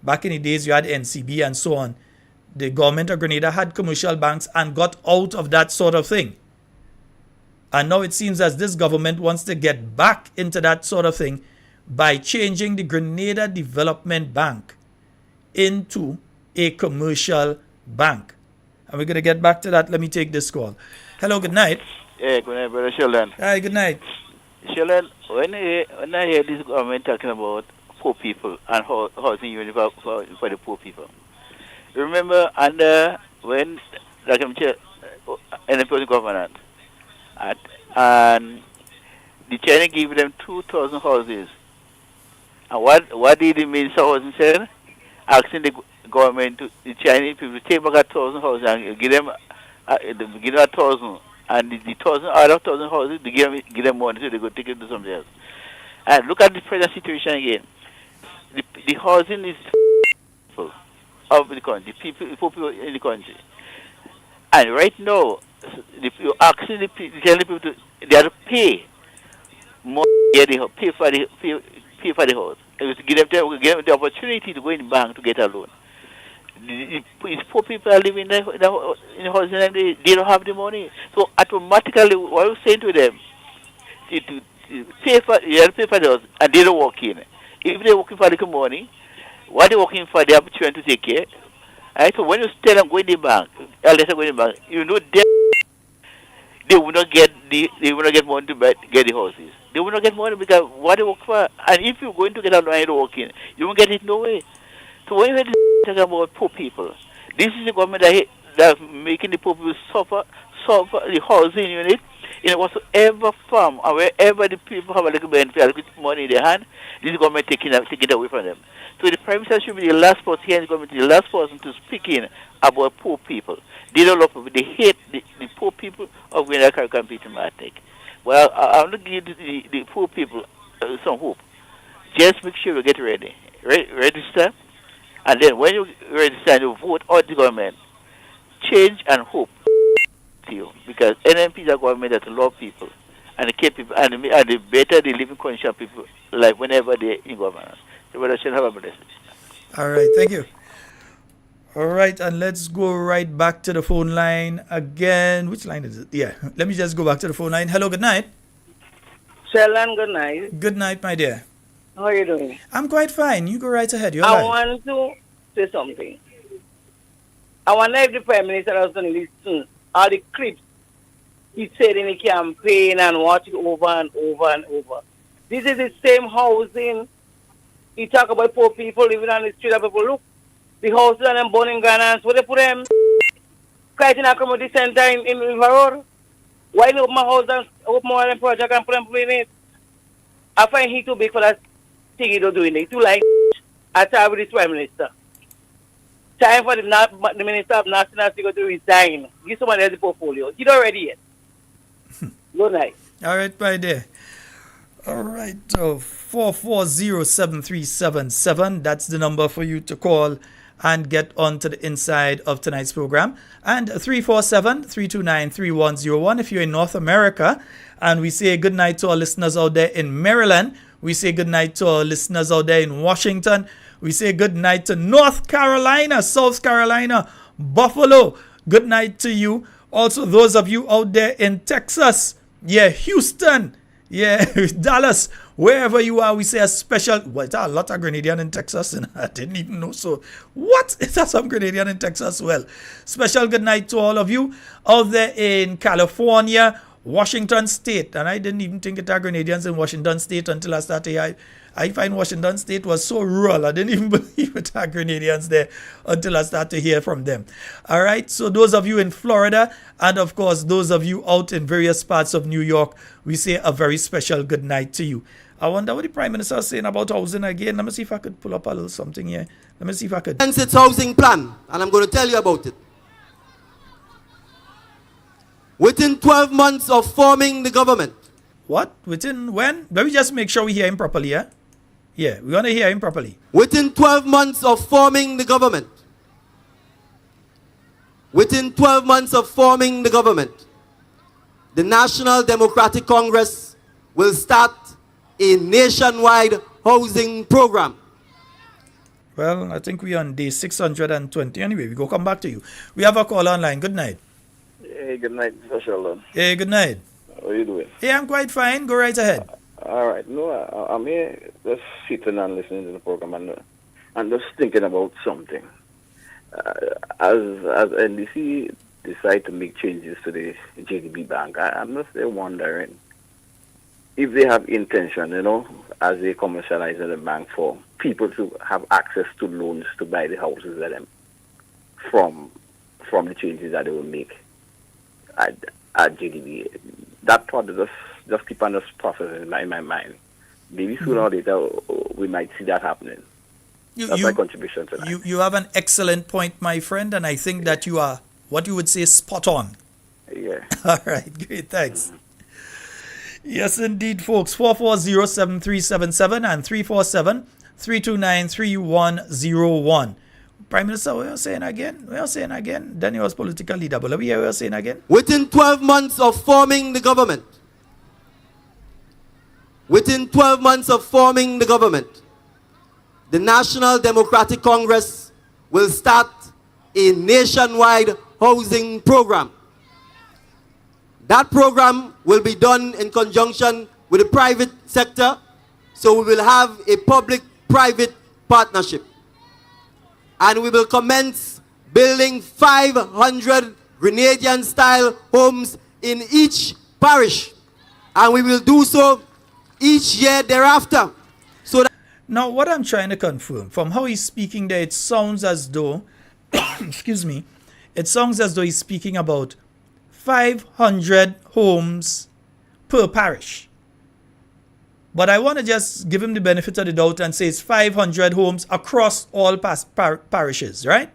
Back in the days, you had NCB and so on. The government of Grenada had commercial banks and got out of that sort of thing. And now it seems as this government wants to get back into that sort of thing by changing the Grenada Development Bank into a commercial bank. And we're going to get back to that. Let me take this call. Hello, good night. Yeah, good night, Brother Sheldon. Hi, good night. Sheldon, when I hear this government talking about poor people and housing unit for the poor people, remember under when like in the present government, and the China gave them 2,000 houses, And what did the Minister of Housing say? Asking the government, the Chinese people, to take back 1,000 houses and give them 1,000, and the 1,000 other 1,000 houses, they give them money so they go take it to something else. And look at the present situation again. The housing is full of the country, the poor people in the country. And right now, you're asking the people they have to pay more, pay for the house. It was to give them the opportunity to go in the bank to get a loan. These poor people are living in the housing and they don't have the money. So automatically, what I'm saying to them, you have to pay for the house, and they don't work in. If they're working for the money, what they're working for, they have to try to take care. Right? So when you tell them go in the bank, you know they will not get money to get the houses. They will not get money because what they work for, and if you're going to get a loan and working, you won't get it no way. So when you talk about poor people, this is the government that's making the poor people suffer the housing unit in whatsoever form or wherever the people have a little benefit, a little money in their hand, this government taking it away from them. So the Prime Minister should be the last person here in the government, the last person to speak in about poor people. They don't love people. They hate the poor people of Grenada, Carriacou, Peter Martinique. Well, I'm going to give the poor people some hope. Just make sure you get ready. Register. And then when you register and you vote out the government, change and hope to you. Because NMP is a government that love people. And they keep people, and the better they live in condition of people, like whenever they're in government. So whether should have a blessing. All right, thank you. All right, and let's go right back to the phone line again. Which line is it? Yeah, let me just go back to the phone line. Hello, good night. Sheldon, good night. Good night, my dear. How are you doing? I'm quite fine. You go right ahead. You're I live. want to say something. I wonder if the Prime Minister was going to listen all the clips he said in the campaign and watch it over and over and over. This is the same housing. He talk about poor people living on the street of people. Look, the houses and them burning Ghanaians. Where they put them? Quite in a community center in River Road. Why they open my house and open more than project and put them in it? I find he too big for that thing he don't doing it. Too like I talk with this Prime Minister. Time for the Minister of National Security to resign. Give somebody else the portfolio. He don't ready yet. Good night. All right, my dear. All right, 440-7377. That's the number for you to call and get onto the inside of tonight's program. And 347-329-3101 if you're in North America. And we say good night to our listeners out there in Maryland. We say good night to our listeners out there in Washington. We say good night to North Carolina, South Carolina, Buffalo. Good night to you. Also, those of you out there in Texas, Houston, Dallas, wherever you are, we say a special. Well, it's a lot of Grenadian in Texas, and I didn't even know. So, what? Is that some Grenadian in Texas? Well, special good night to all of you out there in California, Washington State, and I didn't even think it are Grenadians in Washington State until I started here. I find Washington State was so rural. I didn't even believe it had Grenadians there until I started to hear from them. All right. So those of you in Florida and, of course, those of you out in various parts of New York, we say a very special good night to you. I wonder what the Prime Minister is saying about housing again. Let me see if I could pull up a little something here. Let me see if I could. Its housing plan, and I'm going to tell you about it. Within 12 months of forming the government. What? Within when? Let me just make sure we hear him properly, yeah? Yeah, we want to hear him properly. Within 12 months of forming the government. Within 12 months of forming the government, the National Democratic Congress will start a nationwide housing program. Well, I think we're on day 620. Anyway, we go come back to you. We have a call online. Good night. Hey, good night, Mr. Sheldon. Hey, good night. How are you doing? Hey, I'm quite fine. Go right ahead. All right. No, I'm here just sitting and listening to the program and just thinking about something. As NDC decide to make changes to the JDB Bank, I'm just wondering if they have intention, as they commercialize the bank for people to have access to loans to buy the houses that them from the changes that they will make at JDB. That thought just keep on just processing in my mind. Maybe sooner or later we might see that happening. That's my contribution to that. You have an excellent point, my friend, and I think that you are, what you would say, spot on. Yeah. All right, great, thanks. Yes, indeed, folks. 440-7377 and 347-329-3101. Prime Minister, what are you saying again? What are you saying again? Then he was political leader, but let me hear what you're saying again. Within 12 months of forming the government, the National Democratic Congress will start a nationwide housing program. That program will be done in conjunction with the private sector, so we will have a public-private partnership. And we will commence building 500 Grenadian-style homes in each parish. And we will do so each year thereafter. Now, what I'm trying to confirm, from how he's speaking there, it sounds as though, excuse me, it sounds as though he's speaking about 500 homes per parish. But I want to just give him the benefit of the doubt and say it's 500 homes across all parishes, right?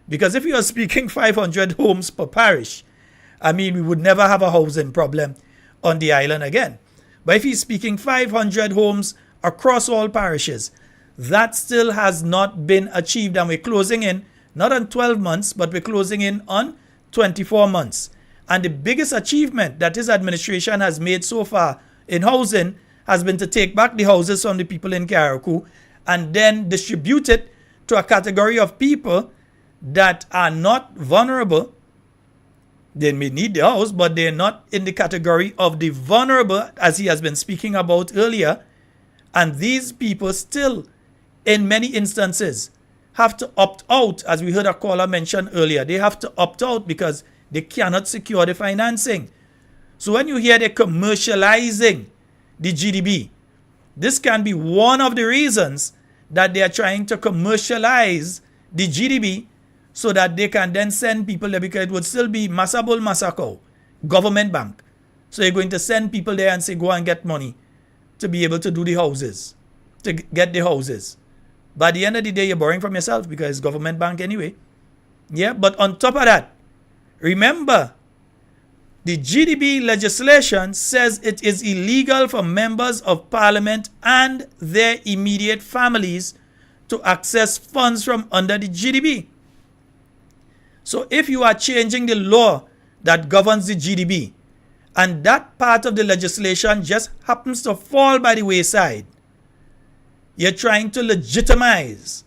Because if you are speaking 500 homes per parish, I mean, we would never have a housing problem on the island again. But if he's speaking 500 homes across all parishes, that still has not been achieved, and we're closing in not on 12 months, but we're closing in on 24 months. And the biggest achievement that his administration has made so far in housing has been to take back the houses from the people in Carriacou and then distribute it to a category of people that are not vulnerable. They may need the house, but they're not in the category of the vulnerable, as he has been speaking about earlier. And these people still, in many instances, have to opt out, as we heard a caller mention earlier. They have to opt out because they cannot secure the financing. So when you hear they're commercializing the GDB, this can be one of the reasons that they are trying to commercialize the GDB so that they can then send people there, because it would still be Masabul Masako, government bank. So you're going to send people there and say, go and get money to be able to do the houses, to get the houses. But at the end of the day, you're borrowing from yourself because it's government bank anyway. Yeah, but on top of that, remember, the GDB legislation says it is illegal for members of parliament and their immediate families to access funds from under the GDB. So if you are changing the law that governs the GDB, and that part of the legislation just happens to fall by the wayside, you're trying to legitimize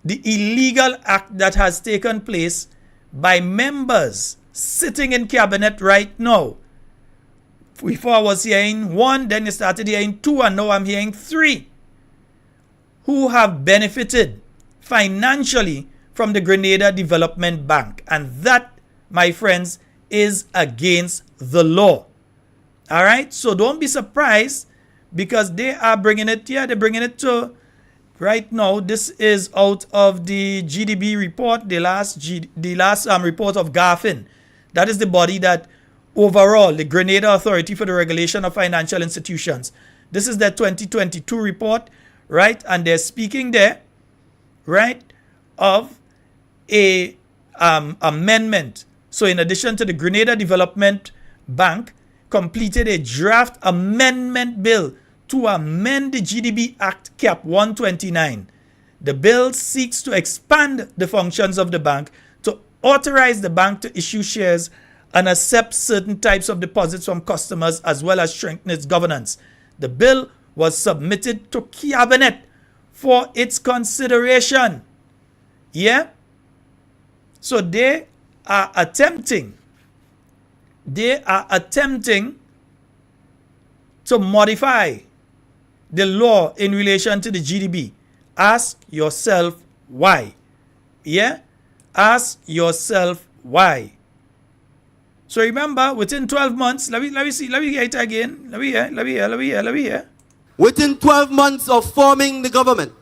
the illegal act that has taken place by members sitting in cabinet right now. Before I was hearing one, then you started hearing two, and now I'm hearing three who have benefited financially from the Grenada Development Bank. And that, my friends, is against the law. All right? So don't be surprised, because they are bringing it, they're bringing it to, right now, this is out of the GDB report, the last report of GAFIN. That is the body that overall, the Grenada Authority for the Regulation of Financial Institutions. This is their 2022 report, right? And they're speaking there, right, of a amendment. So in addition to the Grenada Development Bank completed a draft amendment bill to amend the GDB Act Cap 129. The bill seeks to expand the functions of the bank, to authorize the bank to issue shares and accept certain types of deposits from customers, as well as strengthen its governance. The bill was submitted to Cabinet for its consideration. Yeah? So they are attempting to modify the law in relation to the GDB. Ask yourself why. Yeah? Ask yourself why. So remember, within 12 months, let me hear it again. Let me hear. Within 12 months of forming the government,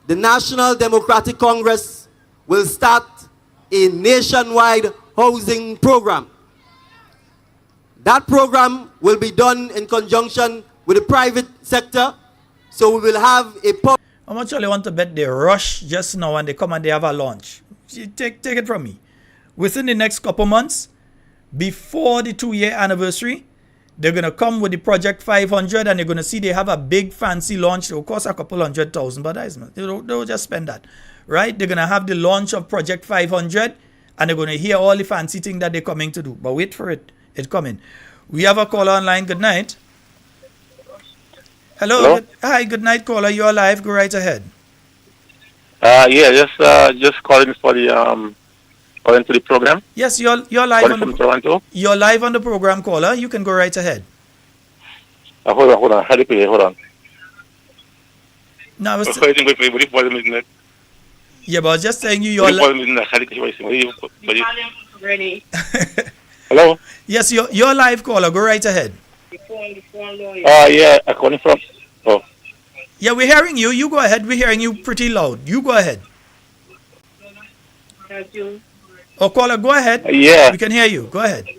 the National Democratic Congress will start a nationwide housing program. That program will be done in conjunction with the private sector. So we will have a how much you want to bet they rush just now and they come and they have a launch? Take it from me. Within the next couple months, before the 2-year anniversary, they're going to come with the Project 500 and they're going to see they have a big fancy launch. It will cost a couple $100,000, but they'll just spend that. Right? They're going to have the launch of Project 500 and they're going to hear all the fancy things that they're coming to do. But wait for it. It's coming. We have a caller online. Good night. Hello. Hi, good night, caller. You're live. Go right ahead. Yeah, just calling for the calling to the program. Yes, you're live calling from Toronto. You're live on the program, caller. You can go right ahead. Hold on. How do you play? Hold on. No, I was yeah, but I was just saying you're Ready. Hello? Yes, you're live, caller. Go right ahead. Yeah, I'm calling from. Oh. Yeah, we're hearing you. You go ahead. We're hearing you pretty loud. You go ahead. Oh, caller, go ahead. Yeah. We can hear you. Go ahead.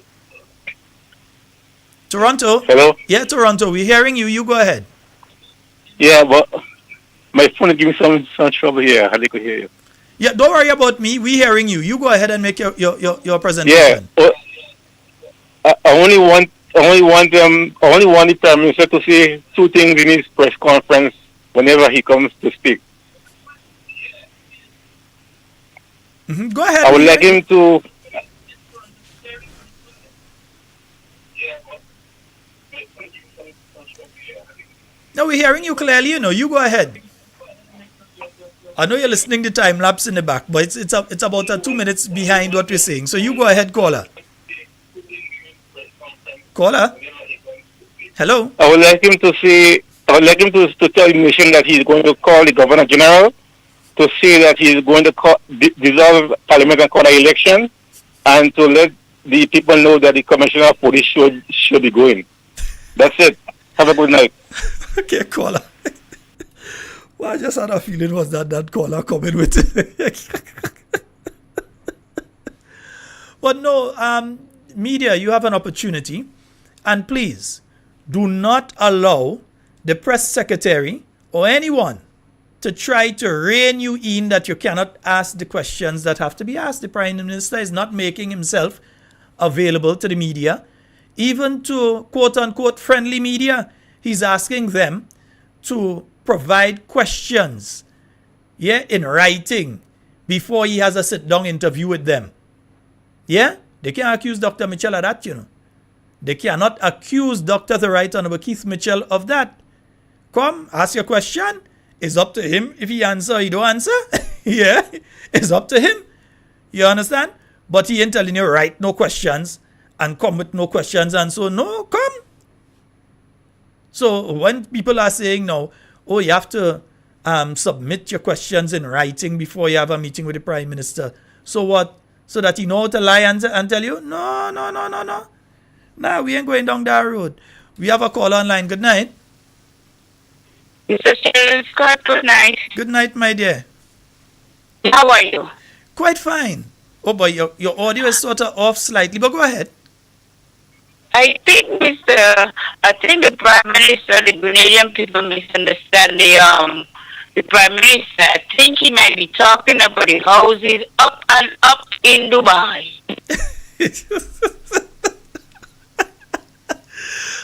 Toronto. Hello? Yeah, Toronto. We're hearing you. You go ahead. Yeah, but my phone is giving some trouble here. I could hear you. Yeah, don't worry about me. We're hearing you. You go ahead and make your presentation. Yeah. I only want the Prime Minister to say two things in his press conference whenever he comes to speak. Go ahead. I would like him to. No, we're hearing you clearly. You go ahead. I know you're listening to time lapse in the back, but it's about 2 minutes behind what we're saying. So you go ahead, caller. Caller. Hello. I would like him to say. I would like him to tell the nation that he's going to call the Governor General to say that he's going to dissolve Parliament and call an election, and to let the people know that the Commissioner of Police should be going. That's it. Have a good night. Okay, caller. Well, I just had a feeling was that caller coming with it. But no, media, you have an opportunity, and please do not allow the press secretary or anyone to try to rein you in that you cannot ask the questions that have to be asked. The Prime Minister is not making himself available to the media, even to quote-unquote friendly media. He's asking them to provide questions, in writing before he has a sit-down interview with them. Yeah? They can't accuse Dr. Mitchell of that, They cannot accuse Dr. the Right Honorable Keith Mitchell of that. Come, ask your question. It's up to him. If he answer, he don't answer. Yeah, it's up to him. You understand? But he ain't telling you, write no questions and come with no questions, and so, no, come. So when people are saying now, oh, you have to submit your questions in writing before you have a meeting with the Prime Minister. So what? So that he know how to lie and tell you? No. Nah, we ain't going down that road. We have a call online. Good night. Mr. Sheldon Scott, good night. Good night, my dear. How are you? Quite fine. Oh, but your audio is sort of off slightly, but go ahead. I think the Prime Minister, the Grenadian people misunderstand the Prime Minister. I think he might be talking about the houses up and up in Dubai.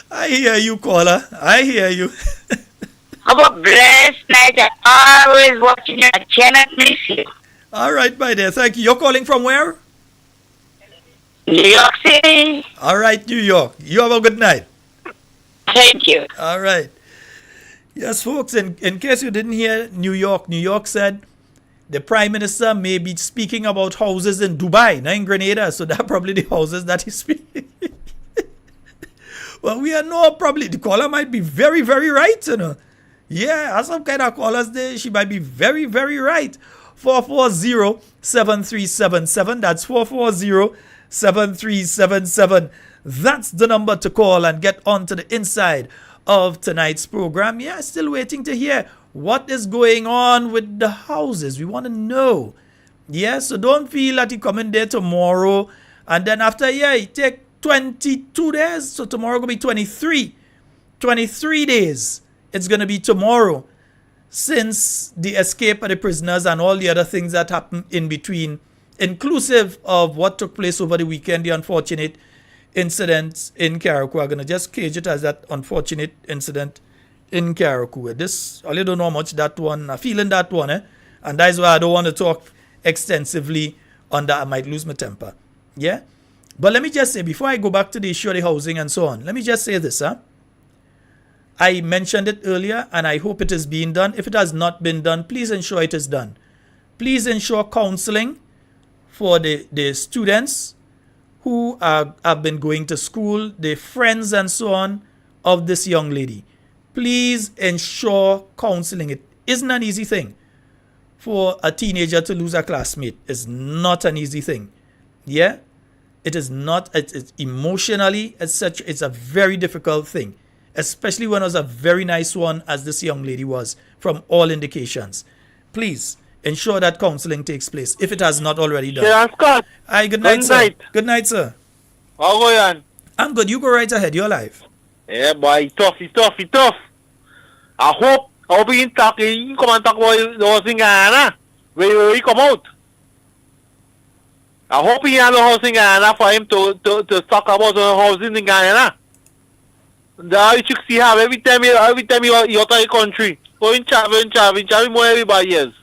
I hear you, caller. I hear you. Have a blessed night. I'm always watching you. I cannot miss you. All right, my dear. Thank you. You're calling from where? New York City. All right, New York. You have a good night. Thank you. All right. Yes, folks, in case you didn't hear New York said the Prime Minister may be speaking about houses in Dubai, not in Grenada. So that's probably the houses that he's speaking. Well, we know probably the caller might be very, very right, Yeah, as some kind of callers there, she might be very, very right. 440-7377. That's 440-7377. That's the number to call and get onto the inside of tonight's program. Yeah, still waiting to hear what is going on with the houses. We want to know. Yeah, so don't feel that you come in there tomorrow and then after, he take 22 days. So tomorrow going to be 23. 23 days. It's going to be tomorrow since the escape of the prisoners and all the other things that happened in between, inclusive of what took place over the weekend, the unfortunate incident in Carriacou. I'm going to just cage it as that unfortunate incident in Carriacou. This, I don't know how much that one, I'm feeling that one, and that's why I don't want to talk extensively on that. I might lose my temper. Yeah? But let me just say, before I go back to the issue of the housing and so on, let me just say this, I mentioned it earlier, and I hope it is being done. If it has not been done, please ensure it is done. Please ensure counseling for the students who have been going to school, the friends and so on of this young lady. Please ensure counseling. It isn't an easy thing for a teenager to lose a classmate. It's not an easy thing. Yeah? It is not. It's emotionally, as such, it's a very difficult thing. Especially when it was a very nice one, as this young lady was, from all indications. Please ensure that counseling takes place, if it has not already done. Yeah, Scott. Hi, good night, sir. Good night, sir. How are you? I'm good. You go right ahead. You're live. Yeah, boy. Tough. I hope he talk. He come and talk about the housing Ghana. Where he come out. I hope he has a housing Ghana for him to talk about the housing in Ghana. That you see have every time you out of the country. Going traveling more everybody else.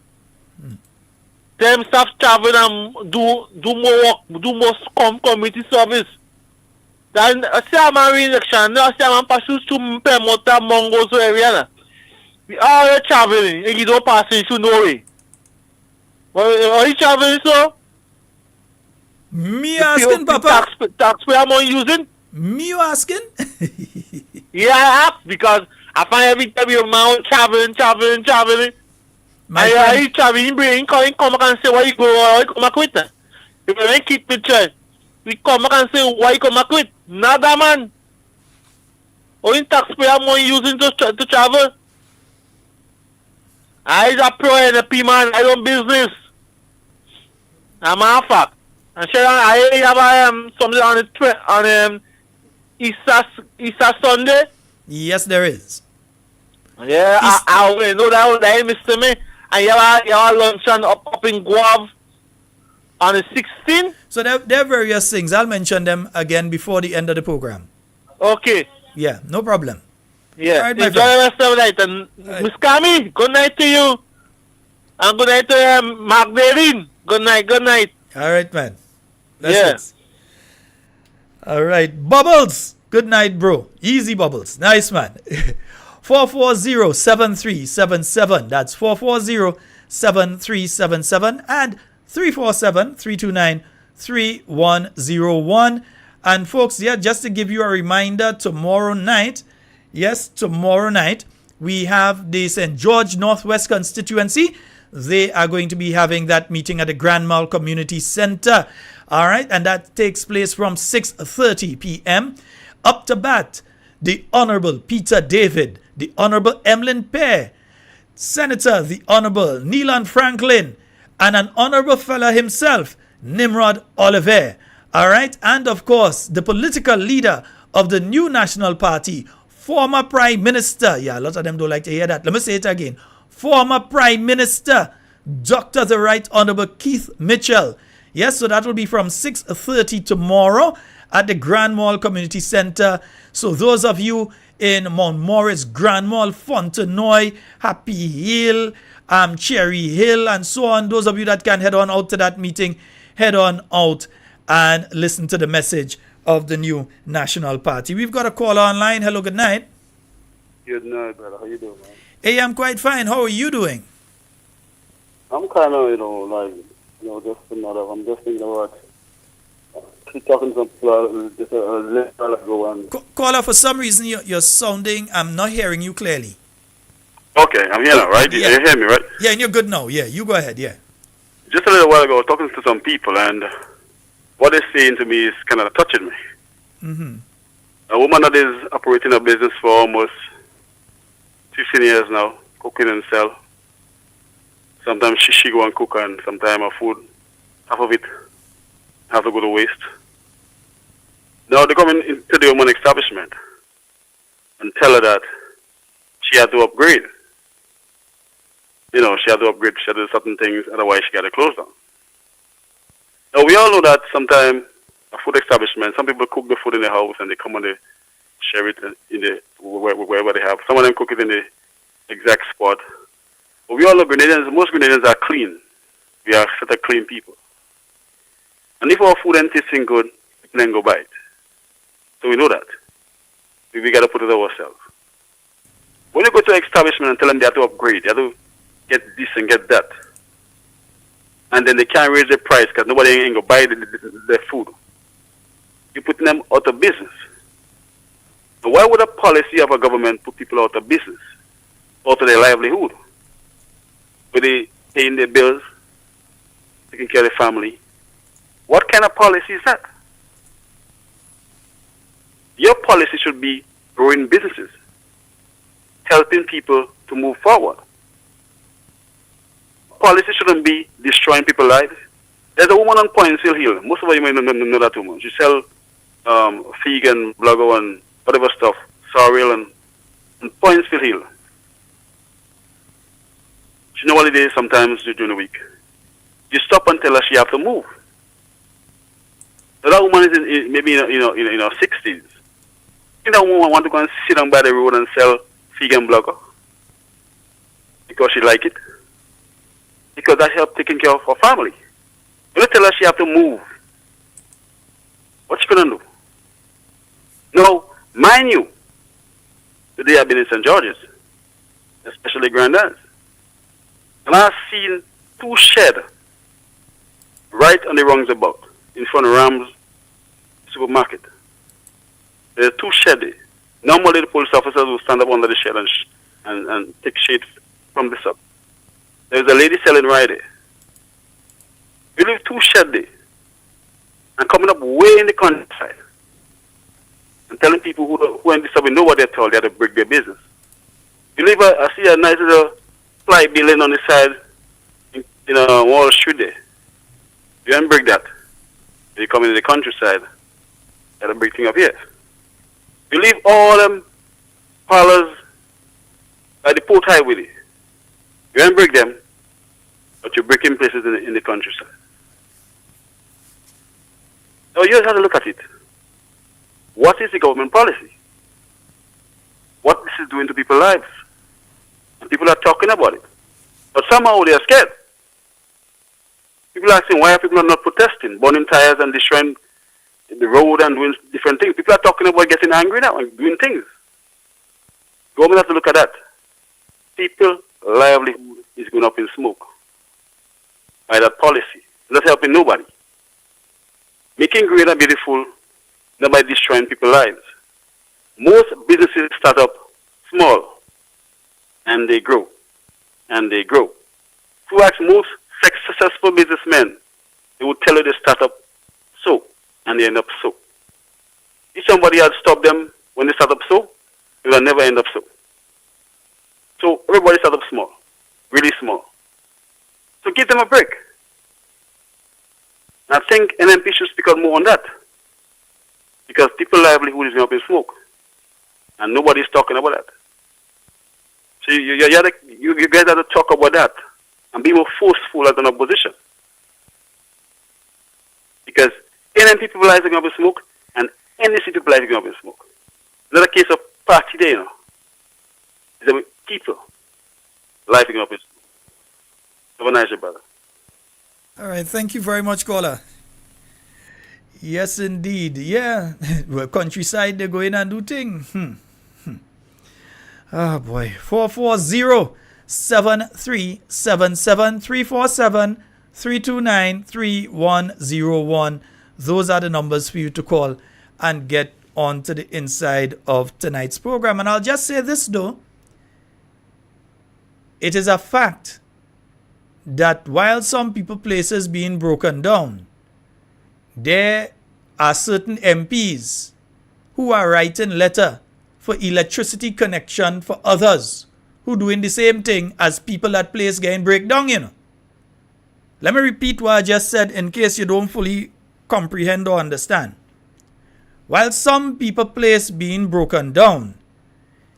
Them staff travel and do more work, do more community service. Then I see a man election, I see a man pass through Permota, Mongols area. We are traveling and you don't pass into no way. Are you traveling, so? Me asking, Papa. Taxpayer money using? Me you asking? Yeah, I ask because I find every time you're man traveling. I traveling, he come back and say why you come back with that. If you don't keep the child, we come back and say why you come back with. Nada man. Only taxpayer money using to travel. I is a pro NP man, I don't business. I'm a fact. And sure I have something on Easter Sunday? Yes, there is. Yeah, I know that day, Mr. Me. And you have luncheon up in Guave on the 16th. So there are various things. I'll mention them again before the end of the program. Okay. Yeah, no problem. Yeah. All right, Enjoy the rest of the night. And Miss Kami, good night to you. And good night to Magdalene. Good night. All right, man. That's it. All right. Bubbles. Good night, bro. Easy, Bubbles. Nice, man. 440-7377. That's 440-7377 and 347-329-3101. And folks, yeah, just to give you a reminder, tomorrow night, we have the St. George Northwest constituency. They are going to be having that meeting at the Grand Mall Community Center. All right, and that takes place from 6:30 p.m. Up to bat, the Honorable Peter David, the Honorable Emlyn Pear, Senator, the Honorable Neelan Franklin, and an honorable fella himself, Nimrod Oliver. All right, and of course, the political leader of the new National Party, former Prime Minister. Yeah, a lot of them don't like to hear that. Let me say it again. Former Prime Minister, Dr. the Right Honorable Keith Mitchell. Yes, so that will be from 6:30 tomorrow at the Grand Mall Community Center. So those of you in Mount Morris, Grand Mall, Fontenoy, Happy Hill, Cherry Hill, and so on, those of you that can head on out to that meeting, head on out and listen to the message of the new National Party. We've got a caller online. Hello, good night. Good night, brother. How you doing, man? Hey, I'm quite fine. How are you doing? I'm kind of, just I'm just thinking about keep talking to some people just a little ago. And Caller, for some reason, you're sounding, I'm not hearing you clearly. Okay, I'm here now, right? Yeah. You hear me, right? Yeah, and you're good now. Yeah, you go ahead, yeah. Just a little while ago, I was talking to some people, and what they're saying to me is kind of touching me. Mm-hmm. A woman that is operating a business for almost 15 years now, cooking and sell. Sometimes she go and cook, and sometimes her food, half of it have to go to waste. Now they come into the woman establishment and tell her that she had to upgrade. You know, she had to upgrade, she had to do certain things, otherwise she got to close down. Now we all know that sometimes a food establishment, some people cook the food in the house and they come and they share it in the wherever they have. Some of them cook it in the exact spot. But we all know Grenadians, most Grenadians are clean. We are set of clean people. And if our food ain't tasting good, people then go buy it. So we know that. We got to put it ourselves. When you go to an establishment and tell them they have to upgrade, they have to get this and get that, and then they can't raise the price because nobody ain't going to buy the food, you're putting them out of business. So why would a policy of a government put people out of business, out of their livelihood? Where they paying their bills, taking care of the family. What kind of policy is that? Your policy should be growing businesses, helping people to move forward. Policy shouldn't be destroying people's lives. There's a woman on Pointsville Hill. Most of you may know that woman. She sells vegan, blogger, and whatever stuff, sorrel, and Pointsville Hill. She know what it is sometimes during the week. You stop and tell her she have to move. So that woman is maybe in her 60s. You know, woman want to go and sit down by the road and sell vegan blogger because she like it. Because that helps taking care of her family. You tell her she have to move. What she gonna do? No, mind you, today I've been in St. George's, especially Grenada, and I've seen 2 sheds right on the roundabout in front of Ram's supermarket. There are 2 sheds there. Normally the police officers will stand up under the shed and take shade from the sun. There's a lady selling right there. We leave 2 sheds there and coming up way in the countryside and telling people who ain't disturbing know what they're told, they have to break their business. You leave I see a nice little fly building on the side in a Wall Street there. You don't break that. You come into the countryside, you have to break things up here. You leave all them parlors by the port highway there. You don't break them, but you're breaking places in the countryside. Now you just have to look at it. What is the government policy? What this is doing to people's lives? And people are talking about it. But somehow they are scared. People are asking why are people not protesting, burning tires and destroying the road and doing different things. People are talking about getting angry now and doing things. Government has to look at that. People's livelihood is going up in smoke by that policy. Not helping nobody. Making great and beautiful, not by destroying people's lives. Most businesses start up small and they grow. And they grow. If you ask most successful businessmen, they will tell you they start up so and they end up so. If somebody had stopped them when they start up so, they will never end up so. So everybody start up small, really small. So give them a break. I think NMP should speak out more on that. Because people's livelihood is up in smoke. And nobody's talking about that. So you guys have to talk about that. And be more forceful as an opposition. Because NMP people are up in smoke, and NEC people are up in smoke. It's not a case of party there, you know. It's about people lighting up in smoke. Have a nice day, brother. All right, thank you very much, caller. Yes, indeed. Yeah, well, countryside, they go in and do things. Oh, boy. 440-737-347-329-3101. Those are the numbers for you to call and get on to the inside of tonight's program. And I'll just say this, though. It is a fact that while some places being broken down, there are certain MPs who are writing letter for electricity connection for others who doing the same thing as people that place getting breakdown, you know. Let me repeat what I just said in case you don't fully comprehend or understand. while some people place being broken down,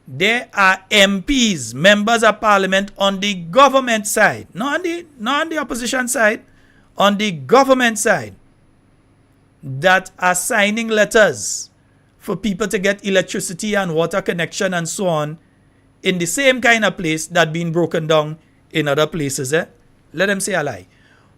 there are MPs, members of parliament on the government side, not on the opposition side, on the government side, that are signing letters for people to get electricity and water connection and so on in the same kind of place that been broken down in other places. Let them say a lie.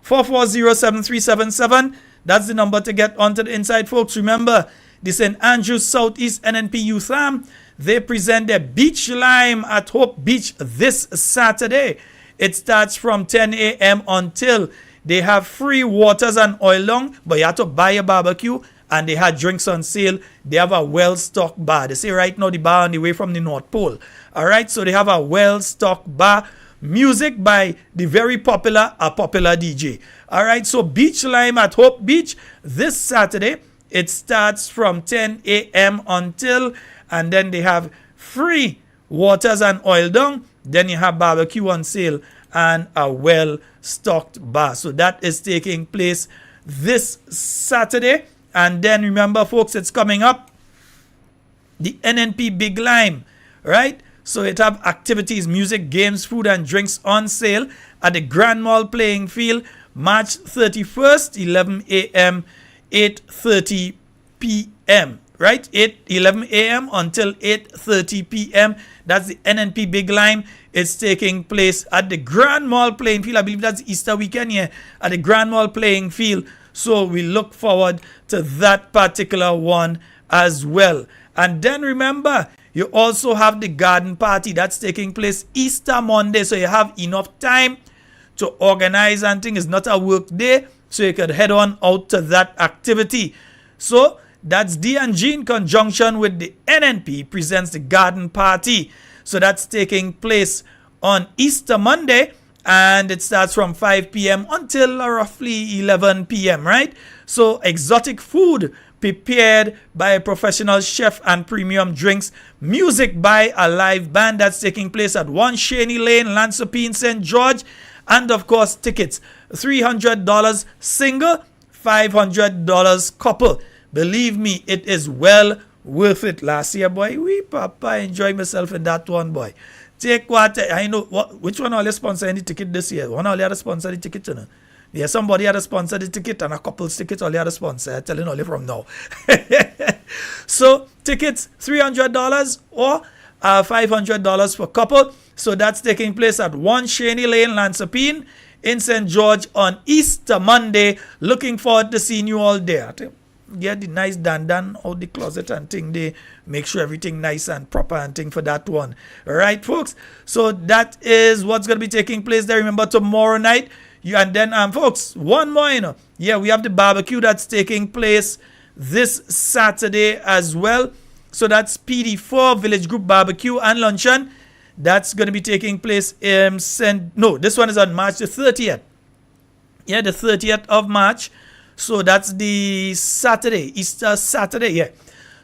440-7377, that's the number to get onto the inside, folks. Remember, the St. Andrews Southeast NNP Youth Arm, they present their Beach Lime at Hope Beach this Saturday. It starts from 10 a.m. until they have free waters and oil down, but you have to buy a barbecue, and they have drinks on sale. They have a well-stocked bar. They say right now the bar on the way from the North Pole. All right, so they have a well-stocked bar. Music by the very popular DJ. All right, so Beach Lime at Hope Beach this Saturday. It starts from 10 a.m. until, and then they have free waters and oil down. Then you have barbecue on sale and a well-stocked bar. So that is taking place this Saturday. And then remember, folks, it's coming up, the NNP Big Lime, right? So it have activities, music, games, food, and drinks on sale at the Grand Mall Playing Field, March 31st, 11 a.m., 8:30 p.m., right? 11 a.m. until 8:30 p.m. That's the NNP Big Lime. It's taking place at the Grand Mall Playing Field. I believe that's Easter weekend here at the Grand Mall Playing Field. So we look forward to that particular one as well. And then remember, you also have the garden party that's taking place Easter Monday. So you have enough time to organize and things. It's not a work day. So you could head on out to that activity. So that's D&G in conjunction with the NNP presents the garden party. So that's taking place on Easter Monday. And it starts from 5 p.m. until roughly 11 p.m., right? So exotic food prepared by a professional chef and premium drinks. Music by a live band that's taking place at 1 Shaney Lane, Lansopine, St. George. And of course, tickets, $300 single, $500 couple. Believe me, it is well worth it. Last year, boy, I enjoyed myself in that one, boy. Take what I know. Which one all sponsor any ticket this year? One all had to sponsor the ticket, you know. Yeah, somebody had to sponsor the ticket and a couple's ticket all had to sponsor. I'm telling only from now. So tickets $300 or $500 for couple. So that's taking place at 1 Shaney Lane, Lansopine in St. George on Easter Monday. Looking forward to seeing you all there. Get the nice dandan out the closet and thing. They make sure everything nice and proper and thing for that one. All right, folks. So that is what's going to be taking place there. Remember, tomorrow night. And then, folks, one more, you know. Yeah, we have the barbecue that's taking place this Saturday as well. So that's PD4 Village Group Barbecue and Luncheon. That's going to be taking place this one is on March the 30th. Yeah, the 30th of March. So that's the Saturday, Easter Saturday, yeah.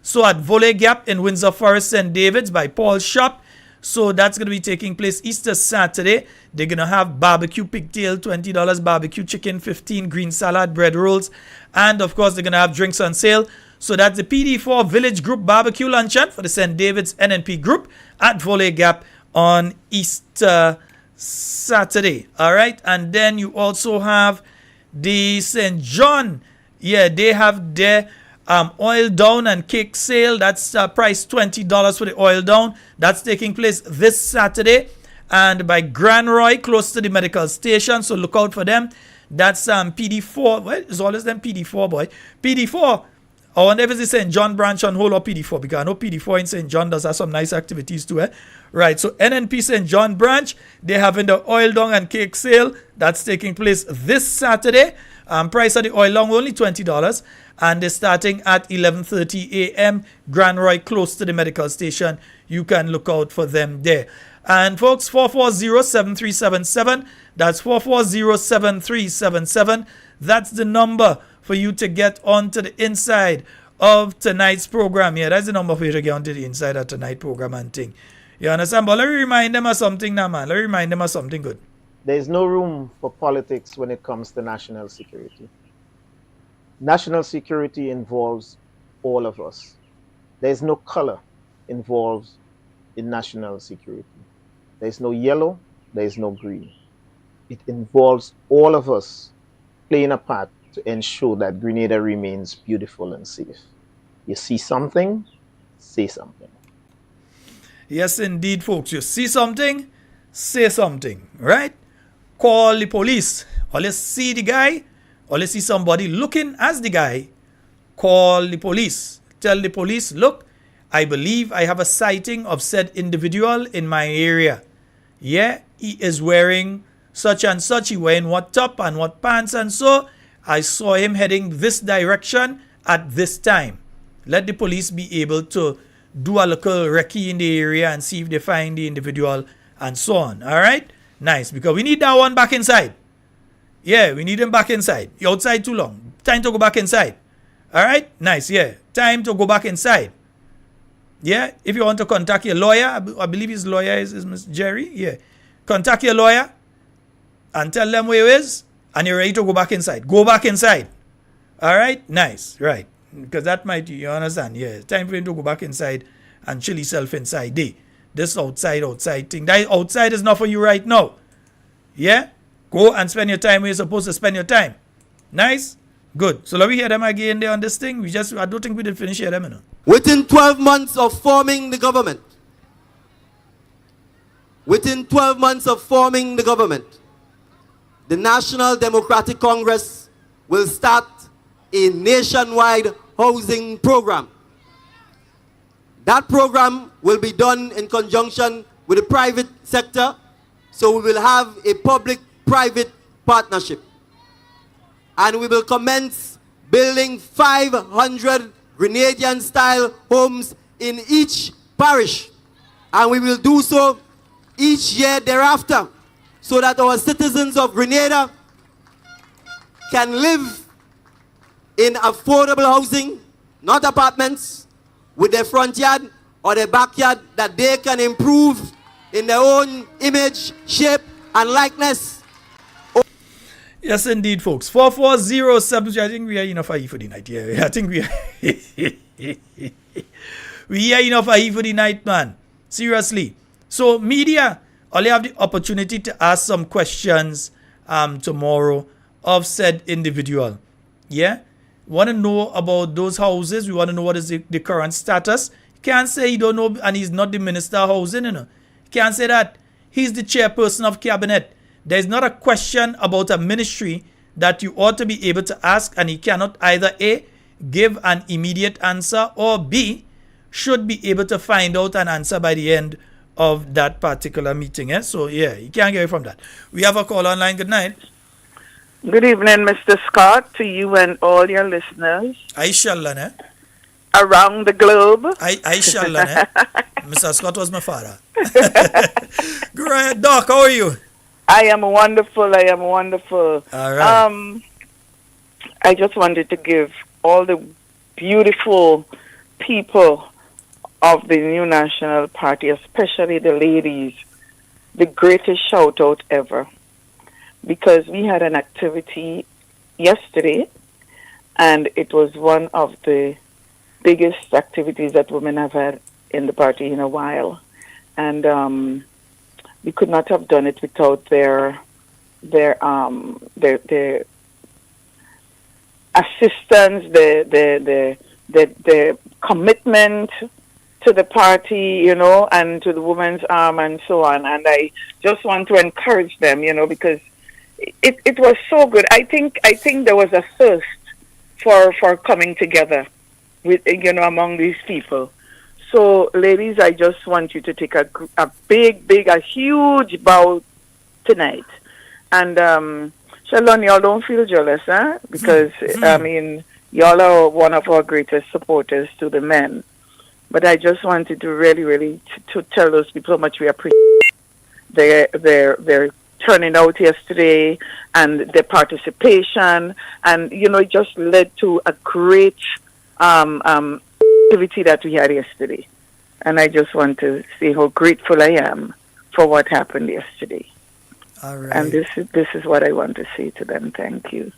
So at Volley Gap in Windsor Forest, St. David's by Paul's Shop. So that's going to be taking place Easter Saturday. They're going to have barbecue pigtail, $20, barbecue chicken, $15, green salad, bread rolls. And of course, they're going to have drinks on sale. So that's the PD4 Village Group Barbecue Luncheon for the St. David's NNP Group at Volley Gap on Easter Saturday. All right. And then you also have the St. John. Yeah, they have their oil down and cake sale. That's priced $20 for the oil down. That's taking place this Saturday and by Grand Roy, close to the medical station. So look out for them. That's PD4. Well, it's always them PD4, boy. PD4. I wonder if it's the St. John branch on whole or PD4, because I know PD4 in St. John does have some nice activities too. Right, so NNP St. John branch, they're having the oil down and cake sale. That's taking place this Saturday. Price of the oil down only $20. And they're starting at 11:30 a.m. Grand Roy, close to the medical station. You can look out for them there. And folks, 440-7377. That's 440-7377. That's the number for you to get onto the inside of tonight's program. Yeah, that's the number for you to get onto the inside of tonight's program and thing. You understand? But let me remind them of something now, man. Let me remind them of something good. There is no room for politics when it comes to national security. National security involves all of us. There is no color involved in national security. There is no yellow, there is no green. It involves all of us playing a part to ensure that Grenada remains beautiful and safe. You see something, say something. Yes, indeed, folks. You see something, say something, right? Call the police. Or let's see the guy, or let's see somebody looking as the guy. Call the police. Tell the police, look, I believe I have a sighting of said individual in my area. Yeah, he is wearing such and such. He wearing what top and what pants and so. I saw him heading this direction at this time. Let the police be able to do a local recce in the area and see if they find the individual and so on. All right? Nice. Because we need that one back inside. Yeah, we need him back inside. You're outside too long. Time to go back inside. All right? Nice. Yeah. Time to go back inside. Yeah. If you want to contact your lawyer, I believe his lawyer is Miss Jerry. Yeah. Contact your lawyer and tell them where he is, and you're ready to go back inside. Go back inside. All right? Nice. Right. Because that might, you understand? Yeah. Time for him to go back inside and chill himself inside there. This outside thing. That outside is not for you right now. Yeah? Go and spend your time where you're supposed to spend your time. Nice? Good. So let me hear them again there on this thing. I don't think we did finish here them, you know. Within 12 months of forming the government, the National Democratic Congress will start a nationwide housing program. That program will be done in conjunction with the private sector, so we will have a public-private partnership. And we will commence building 500 Grenadian-style homes in each parish. And we will do so each year thereafter, so that our citizens of Grenada can live in affordable housing, not apartments, with their front yard or their backyard that they can improve in their own image, shape, and likeness. Yes, indeed, folks. 4407. I think we are enough for for the night. Yeah, I think we are. We are enough for the night, man. Seriously. So, media, only have the opportunity to ask some questions tomorrow of said individual. Yeah? Want to know about those houses. We want to know what is the current status. You can't say you don't know and he's not the minister of housing, you know. You can't say that. He's the chairperson of cabinet. There's not a question about a ministry that you ought to be able to ask, and he cannot either A, give an immediate answer, or B, should be able to find out an answer by the end of that particular meeting. Eh? So, yeah, you can't get away from that. We have a call online. Good night. Good evening, Mr. Scott, to you and all your listeners. I shall, eh? Around the globe. I shall, eh? Mr. Scott was my father. Great, Doc, how are you? I am wonderful. All right. I just wanted to give all the beautiful people of the New National Party, especially the ladies, the greatest shout out ever. Because we had an activity yesterday, and it was one of the biggest activities that women have had in the party in a while. And we could not have done it without their assistance, their commitment to the party, you know, and to the women's arm and so on. And I just want to encourage them, you know, because it was so good. I think there was a thirst for coming together with, you know, among these people. So, ladies, I just want you to take a huge bow tonight. And, Sheldon, y'all don't feel jealous, huh? Because, I mean, y'all are one of our greatest supporters to the men. But I just wanted to really to tell those people how much we appreciate their turning out yesterday and their participation. And, you know, it just led to a great activity that we had yesterday. And I just want to say how grateful I am for what happened yesterday. All right. And this is what I want to say to them. Thank you.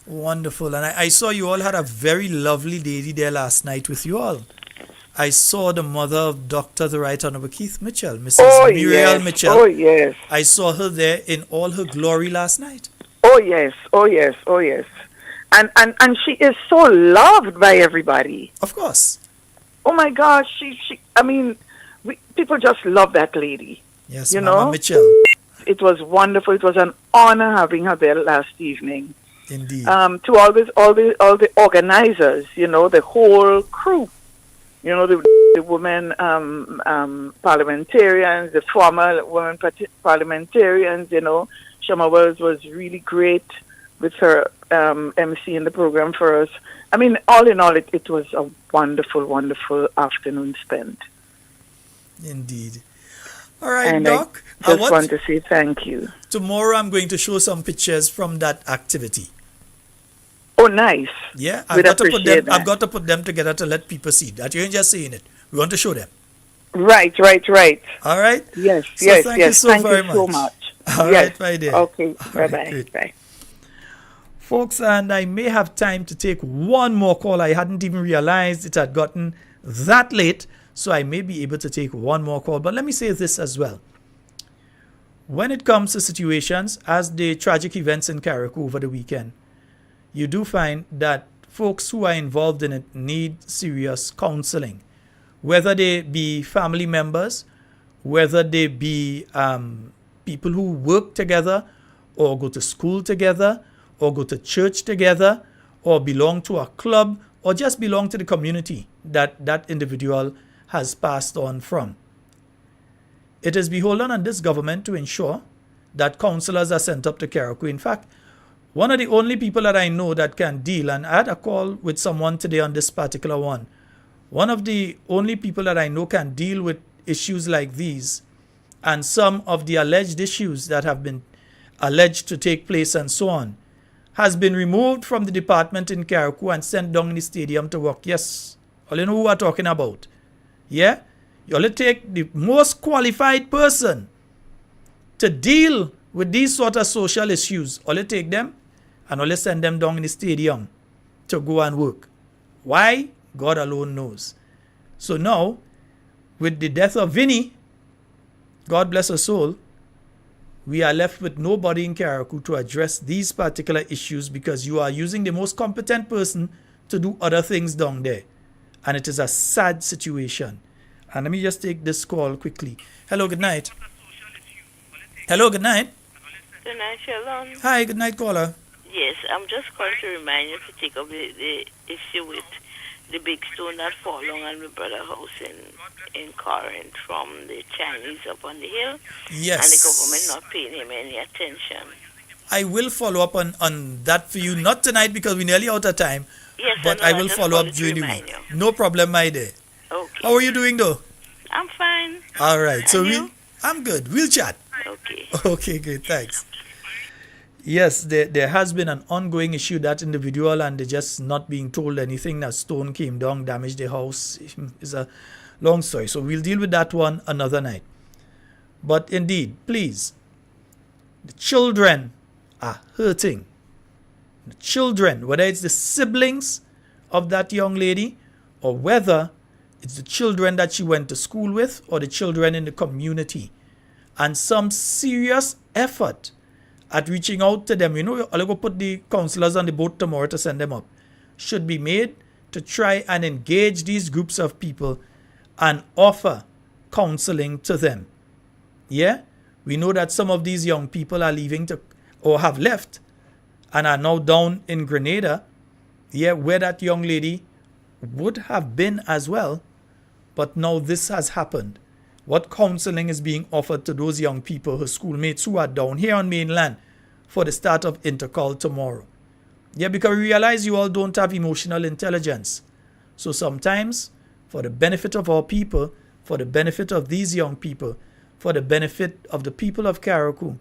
Wonderful. And I saw you all had a very lovely lady there last night with you all. I saw the mother of Dr. the Right Honorable Keith Mitchell, Mrs. Oh, Muriel yes. Mitchell. Oh, yes. I saw her there in all her glory last night. Oh, yes. Oh, yes. Oh, yes. And she is so loved by everybody. Of course. Oh, my gosh. I mean, people just love that lady. Yes, you Mama know? Mitchell. It was wonderful. It was an honor having her there last evening. Indeed. To all the organizers, you know, the whole crew, you know, the women parliamentarians, the former women parliamentarians, you know, Shama Wells was really great with her MC in the program for us. I mean, all in all, it was a wonderful, wonderful afternoon spent. Indeed. All right, And Doc. I just want to say thank you. Tomorrow I'm going to show some pictures from that activity. Oh, nice. Yeah, We'd appreciate that. I've got to put them together to let people see that you ain't just saying it. We want to show them. Right. All right? Yes, So yes, thank yes. you so Thank very you so much. much. All Yes. right, my dear. Okay, All bye-bye. right, great. Bye. Folks, and I may have time to take one more call. I hadn't even realized it had gotten that late, so I may be able to take one more call. But let me say this as well. When it comes to situations as the tragic events in Carriacou over the weekend, you do find that folks who are involved in it need serious counseling, whether they be family members, whether they be people who work together or go to school together or go to church together or belong to a club or just belong to the community that that individual has passed on from. It is beholden on this government to ensure that counselors are sent up to Carriacou. In fact, one of the only people that I know that can deal, and I had a call with someone today on this particular one of the only people that I know can deal with issues like these and some of the alleged issues that have been alleged to take place and so on, has been removed from the department in Carriacou and sent down in the stadium to work. Yes, all you know who we're talking about. Yeah? You only take the most qualified person to deal with these sort of social issues. Only take them and only send them down in the stadium to go and work. Why? God alone knows. So now, with the death of Vinny, God bless her soul, we are left with nobody in Carriacou to address these particular issues because you are using the most competent person to do other things down there. And it is a sad situation. And let me just take this call quickly. Hello, good night. Hello, good night. Good night, Sheldon. Hi, good night, caller. Yes, I'm just going to remind you to take up the issue with the big stone that fall on my brother's house in Corinth from the Chinese up on the hill. Yes. And the government not paying him any attention. I will follow up on that for you, not tonight because we're nearly out of time, Yes, but I I know, will just follow up wanted to during the remind week. you. No problem, my dear. Okay. How are you doing though? I'm fine. All right. And So you? I'm good. We'll chat. Okay. Okay, good. Thanks. Yes, there has been an ongoing issue, that individual, and they're just not being told anything. That stone came down, damaged the house. It's a long story. So we'll deal with that one another night. But indeed, please, the children are hurting. The children, whether it's the siblings of that young lady or whether it's the children that she went to school with or the children in the community. And some serious effort at reaching out to them. You know, I'll go put the counselors on the boat tomorrow to send them up. Should be made to try and engage these groups of people and offer counseling to them. Yeah? We know that some of these young people are leaving to, or have left, and are now down in Grenada, yeah, where that young lady would have been as well. But now this has happened. What counseling is being offered to those young people, her schoolmates who are down here on mainland for the start of Intercall tomorrow? Yeah, because we realize you all don't have emotional intelligence. So sometimes, for the benefit of our people, for the benefit of these young people, for the benefit of the people of Carriacou,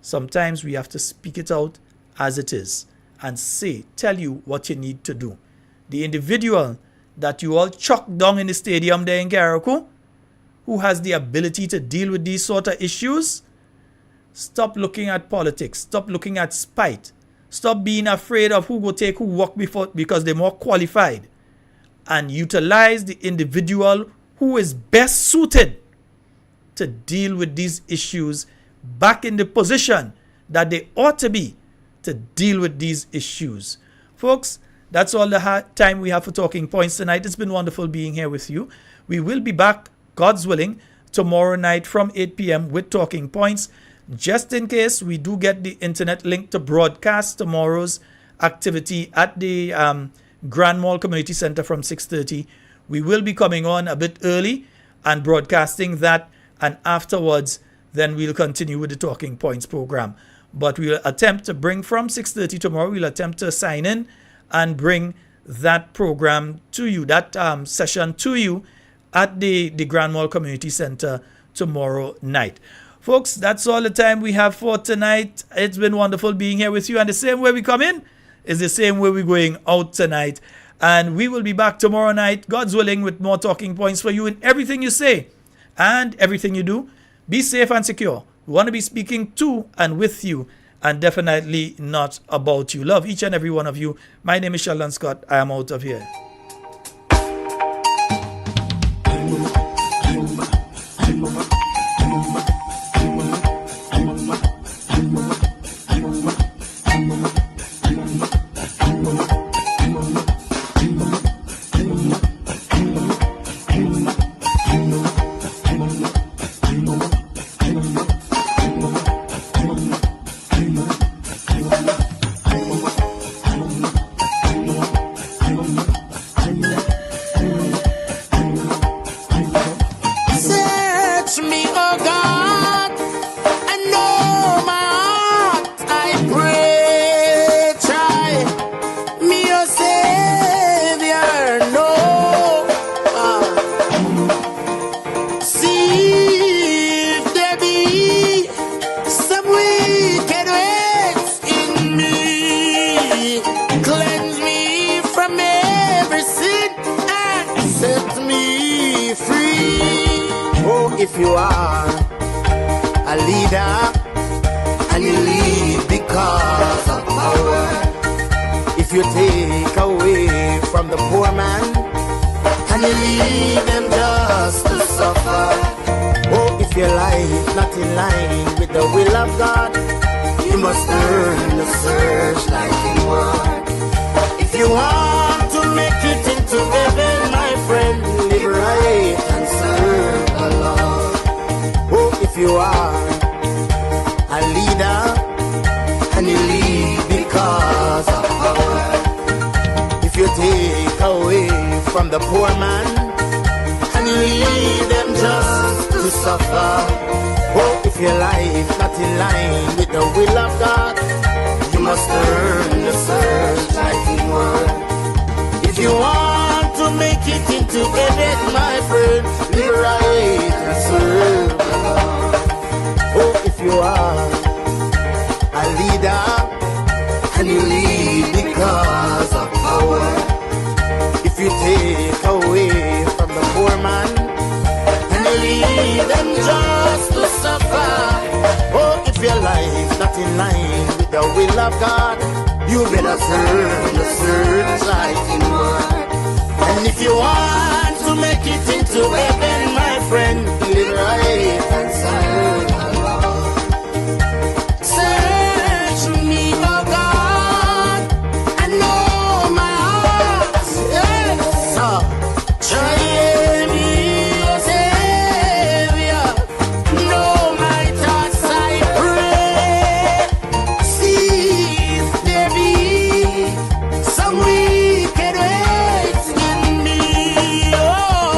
sometimes we have to speak it out as it is and tell you what you need to do. The individual that you all chucked down in the stadium there in Carriacou, who has the ability to deal with these sort of issues, stop looking at politics, stop looking at spite, Stop being afraid of who go take who work before, because they're more qualified. And utilize the individual who is best suited to deal with these issues back in the position that they ought to be to deal with these issues. Folks, that's all the time we have for Talking Points tonight. It's been wonderful being here with you. We will be back, God's willing, tomorrow night from 8 p.m. with Talking Points. Just in case we do get the internet link to broadcast tomorrow's activity at the Grand Mall Community Center from 6:30, we will be coming on a bit early and broadcasting that, and afterwards then we'll continue with the Talking Points program. But we'll attempt to bring from 6:30 tomorrow, we'll attempt to sign in and bring that program to you, that session to you at the Grand Mall Community Center tomorrow night. Folks, that's all the time we have for tonight. It's been wonderful being here with you, and the same way we come in is the same way we're going out tonight. And we will be back tomorrow night, God's willing, with more Talking Points for you in everything you say and everything you do. Be safe and secure. We want to be speaking to and with you, and definitely not about you. Love each and every one of you. My name is Sheldon Scott. I am out of here. If you are a leader and you lead because of power, if you take away from the poor man and you leave them just to suffer, oh, if your life not in line with the will of God, you must learn the searchlight inward. If you want to make it into heaven, my friend, live right and serve the Lord. If you are a leader and you lead because of power, if you take away from the poor man and you leave them just to suffer, oh, if your life not in line with the will of God, you must learn the searchlight inward. If you want to make it into heaven, my friend, live right and serve the Lord. Oh, if you are a leader and you lead because of power, if you take away from the poor man and you leave them just to suffer, oh, if your life not in line with the will of God, you better serve